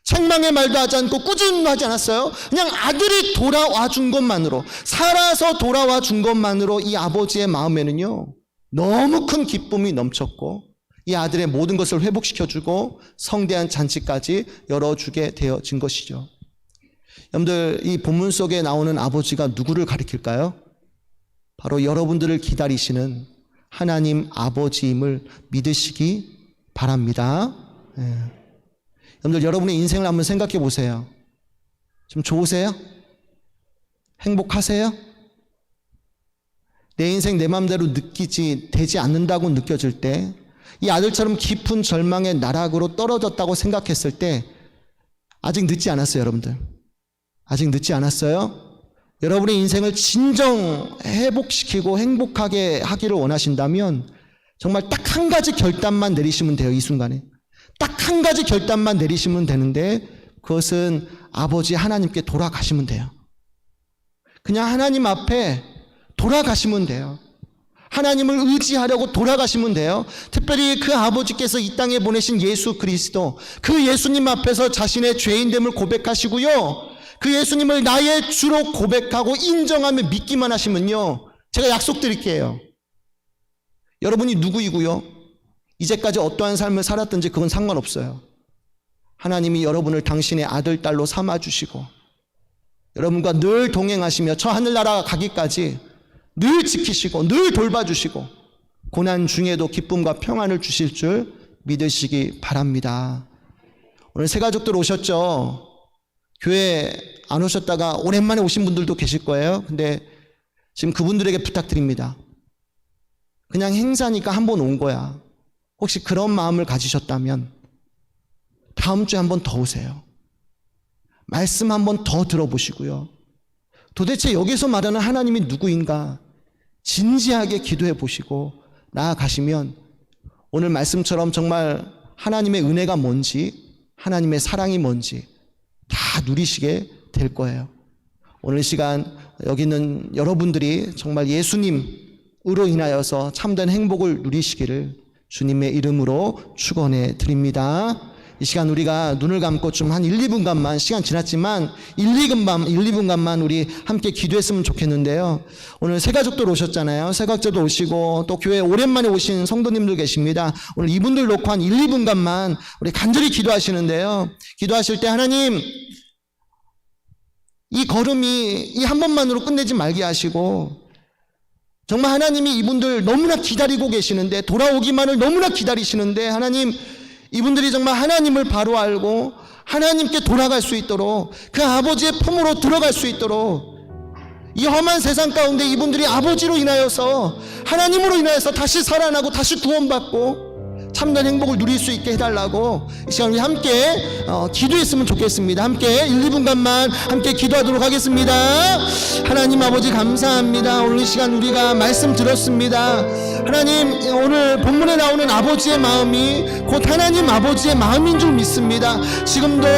책망의 말도 하지 않고 꾸짖음도 하지 않았어요. 그냥 아들이 돌아와 준 것만으로, 살아서 돌아와 준 것만으로 이 아버지의 마음에는요, 너무 큰 기쁨이 넘쳤고 이 아들의 모든 것을 회복시켜주고 성대한 잔치까지 열어주게 되어진 것이죠. 여러분들, 이 본문 속에 나오는 아버지가 누구를 가리킬까요? 바로 여러분들을 기다리시는 하나님 아버지임을 믿으시기 바랍니다. 여러분들, 여러분의 인생을 한번 생각해 보세요. 좀 좋으세요? 행복하세요? 내 인생 내 마음대로 되지 않는다고 느껴질 때, 이 아들처럼 깊은 절망의 나락으로 떨어졌다고 생각했을 때 아직 늦지 않았어요. 여러분들, 아직 늦지 않았어요. 여러분의 인생을 진정 회복시키고 행복하게 하기를 원하신다면 정말 딱 한 가지 결단만 내리시면 돼요. 이 순간에 딱 한 가지 결단만 내리시면 되는데, 그것은 아버지 하나님께 돌아가시면 돼요. 그냥 하나님 앞에 돌아가시면 돼요. 하나님을 의지하려고 돌아가시면 돼요. 특별히 그 아버지께서 이 땅에 보내신 예수 그리스도, 그 예수님 앞에서 자신의 죄인됨을 고백하시고요, 그 예수님을 나의 주로 고백하고 인정하며 믿기만 하시면요, 제가 약속드릴게요, 여러분이 누구이고요, 이제까지 어떠한 삶을 살았든지 그건 상관없어요. 하나님이 여러분을 당신의 아들, 딸로 삼아주시고 여러분과 늘 동행하시며 저 하늘나라 가기까지 늘 지키시고 늘 돌봐주시고 고난 중에도 기쁨과 평안을 주실 줄 믿으시기 바랍니다. 오늘 새 가족들 오셨죠? 교회 안 오셨다가 오랜만에 오신 분들도 계실 거예요. 근데 지금 그분들에게 부탁드립니다. 그냥 행사니까 한 번 온 거야. 혹시 그런 마음을 가지셨다면 다음 주에 한 번 더 오세요. 말씀 한 번 더 들어보시고요. 도대체 여기서 말하는 하나님이 누구인가 진지하게 기도해 보시고 나아가시면 오늘 말씀처럼 정말 하나님의 은혜가 뭔지, 하나님의 사랑이 뭔지 다 누리시게 될 거예요. 오늘 시간 여기 있는 여러분들이 정말 예수님으로 인하여서 참된 행복을 누리시기를 주님의 이름으로 축원해 드립니다. 이 시간 우리가 눈을 감고 좀 한 1, 2분간만, 시간 지났지만 1, 2분간만 우리 함께 기도했으면 좋겠는데요. 오늘 새가족들 오셨잖아요. 새가족도 오시고 또 교회 오랜만에 오신 성도님들 계십니다. 오늘 이분들 놓고 한 1, 2분간만 우리 간절히 기도하시는데요. 기도하실 때 하나님, 이 걸음이 이 한 번만으로 끝내지 말게 하시고 정말 하나님이 이분들 너무나 기다리고 계시는데, 돌아오기만을 너무나 기다리시는데 하나님, 이분들이 정말 하나님을 바로 알고 하나님께 돌아갈 수 있도록, 그 아버지의 품으로 들어갈 수 있도록, 이 험한 세상 가운데 이분들이 아버지로 인하여서, 하나님으로 인하여서 다시 살아나고 다시 구원받고 참된 행복을 누릴 수 있게 해달라고 이 시간 우리 함께 기도했으면 좋겠습니다. 함께 1, 2분간만 함께 기도하도록 하겠습니다. 하나님 아버지 감사합니다. 오늘 이 시간 우리가 말씀 들었습니다. 하나님, 오늘 본문에 나오는 아버지의 마음이 곧 하나님 아버지의 마음인 줄 믿습니다. 지금도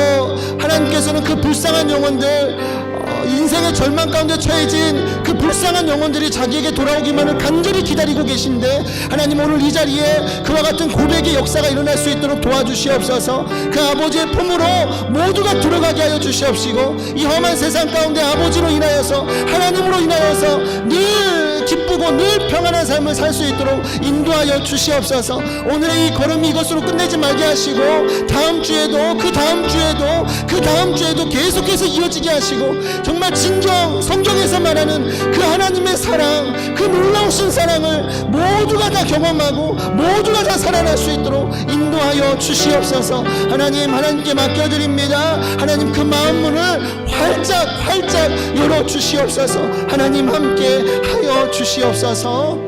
하나님께서는 그 불쌍한 영혼들, 인생의 절망 가운데 처해진 그 불쌍한 영혼들이 자기에게 돌아오기만을 간절히 기다리고 계신데, 하나님 오늘 이 자리에 그와 같은 고백의 역사가 일어날 수 있도록 도와주시옵소서. 그 아버지의 품으로 모두가 들어가게 하여 주시옵시고, 이 험한 세상 가운데 아버지로 인하여서, 하나님으로 인하여서 늘 기쁘고 늘 평안한 삶을 살 수 있도록 인도하여 주시옵소서. 오늘의 이 걸음이 이것으로 끝내지 말게 하시고 다음 주에도 그 다음 주에도 그 다음 주에도 계속해서 이어지게 하시고, 정말 진정 성경에서 말하는 그 하나님의 사랑, 그 놀라우신 사랑을 모두가 다 경험하고 모두가 다 살아날 수 있도록 인도하여 주시옵소서. 하나님, 하나님께 맡겨드립니다. 하나님, 그 마음문을 활짝 열어 주시옵소서. 하나님 함께 하여 주시옵소서.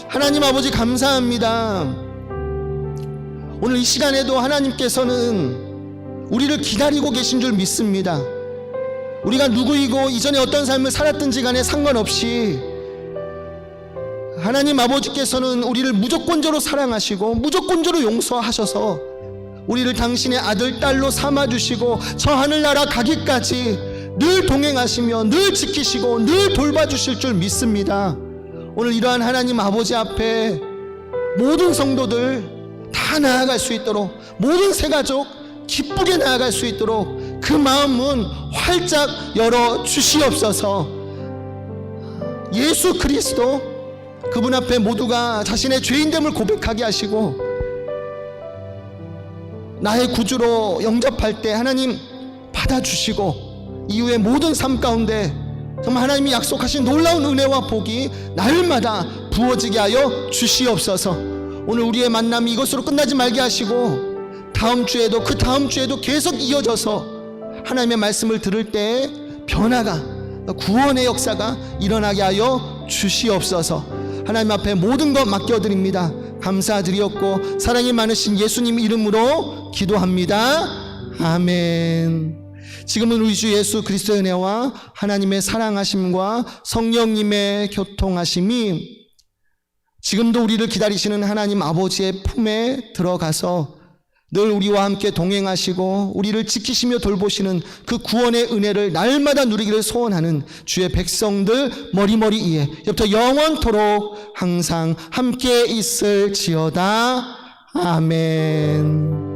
하나님 아버지 감사합니다. 오늘 이 시간에도 하나님께서는 우리를 기다리고 계신 줄 믿습니다. 우리가 누구이고 이전에 어떤 삶을 살았든지 간에 상관없이 하나님 아버지께서는 우리를 무조건적으로 사랑하시고 무조건적으로 용서하셔서 우리를 당신의 아들, 딸로 삼아주시고 저 하늘나라 가기까지 늘 동행하시며 늘 지키시고 늘 돌봐주실 줄 믿습니다. 오늘 이러한 하나님 아버지 앞에 모든 성도들 다 나아갈 수 있도록, 모든 새가족 기쁘게 나아갈 수 있도록 그 마음은 활짝 열어 주시옵소서. 예수 그리스도, 그분 앞에 모두가 자신의 죄인됨을 고백하게 하시고 나의 구주로 영접할 때 하나님 받아주시고, 이후의 모든 삶 가운데 정말 하나님이 약속하신 놀라운 은혜와 복이 날마다 부어지게 하여 주시옵소서. 오늘 우리의 만남이 이것으로 끝나지 말게 하시고 다음 주에도 그 다음 주에도 계속 이어져서 하나님의 말씀을 들을 때 변화가, 구원의 역사가 일어나게 하여 주시옵소서. 하나님 앞에 모든 것 맡겨드립니다. 감사드리옵고 사랑이 많으신 예수님 이름으로 기도합니다. 아멘. 지금은 우리 주 예수 그리스도의 은혜와 하나님의 사랑하심과 성령님의 교통하심이 지금도 우리를 기다리시는 하나님 아버지의 품에 들어가서 늘 우리와 함께 동행하시고 우리를 지키시며 돌보시는 그 구원의 은혜를 날마다 누리기를 소원하는 주의 백성들 머리머리 위에 이제부터 영원토록 항상 함께 있을지어다. 아멘.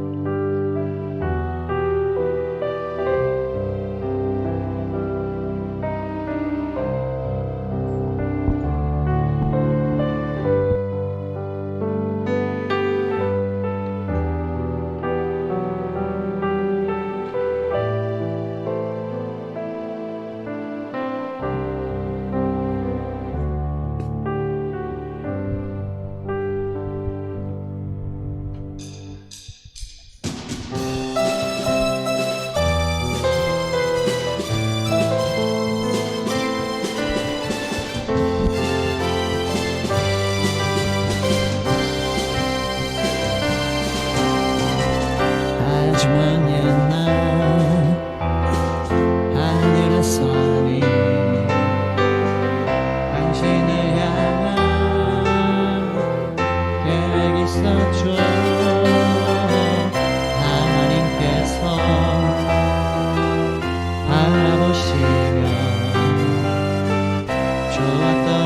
좋았던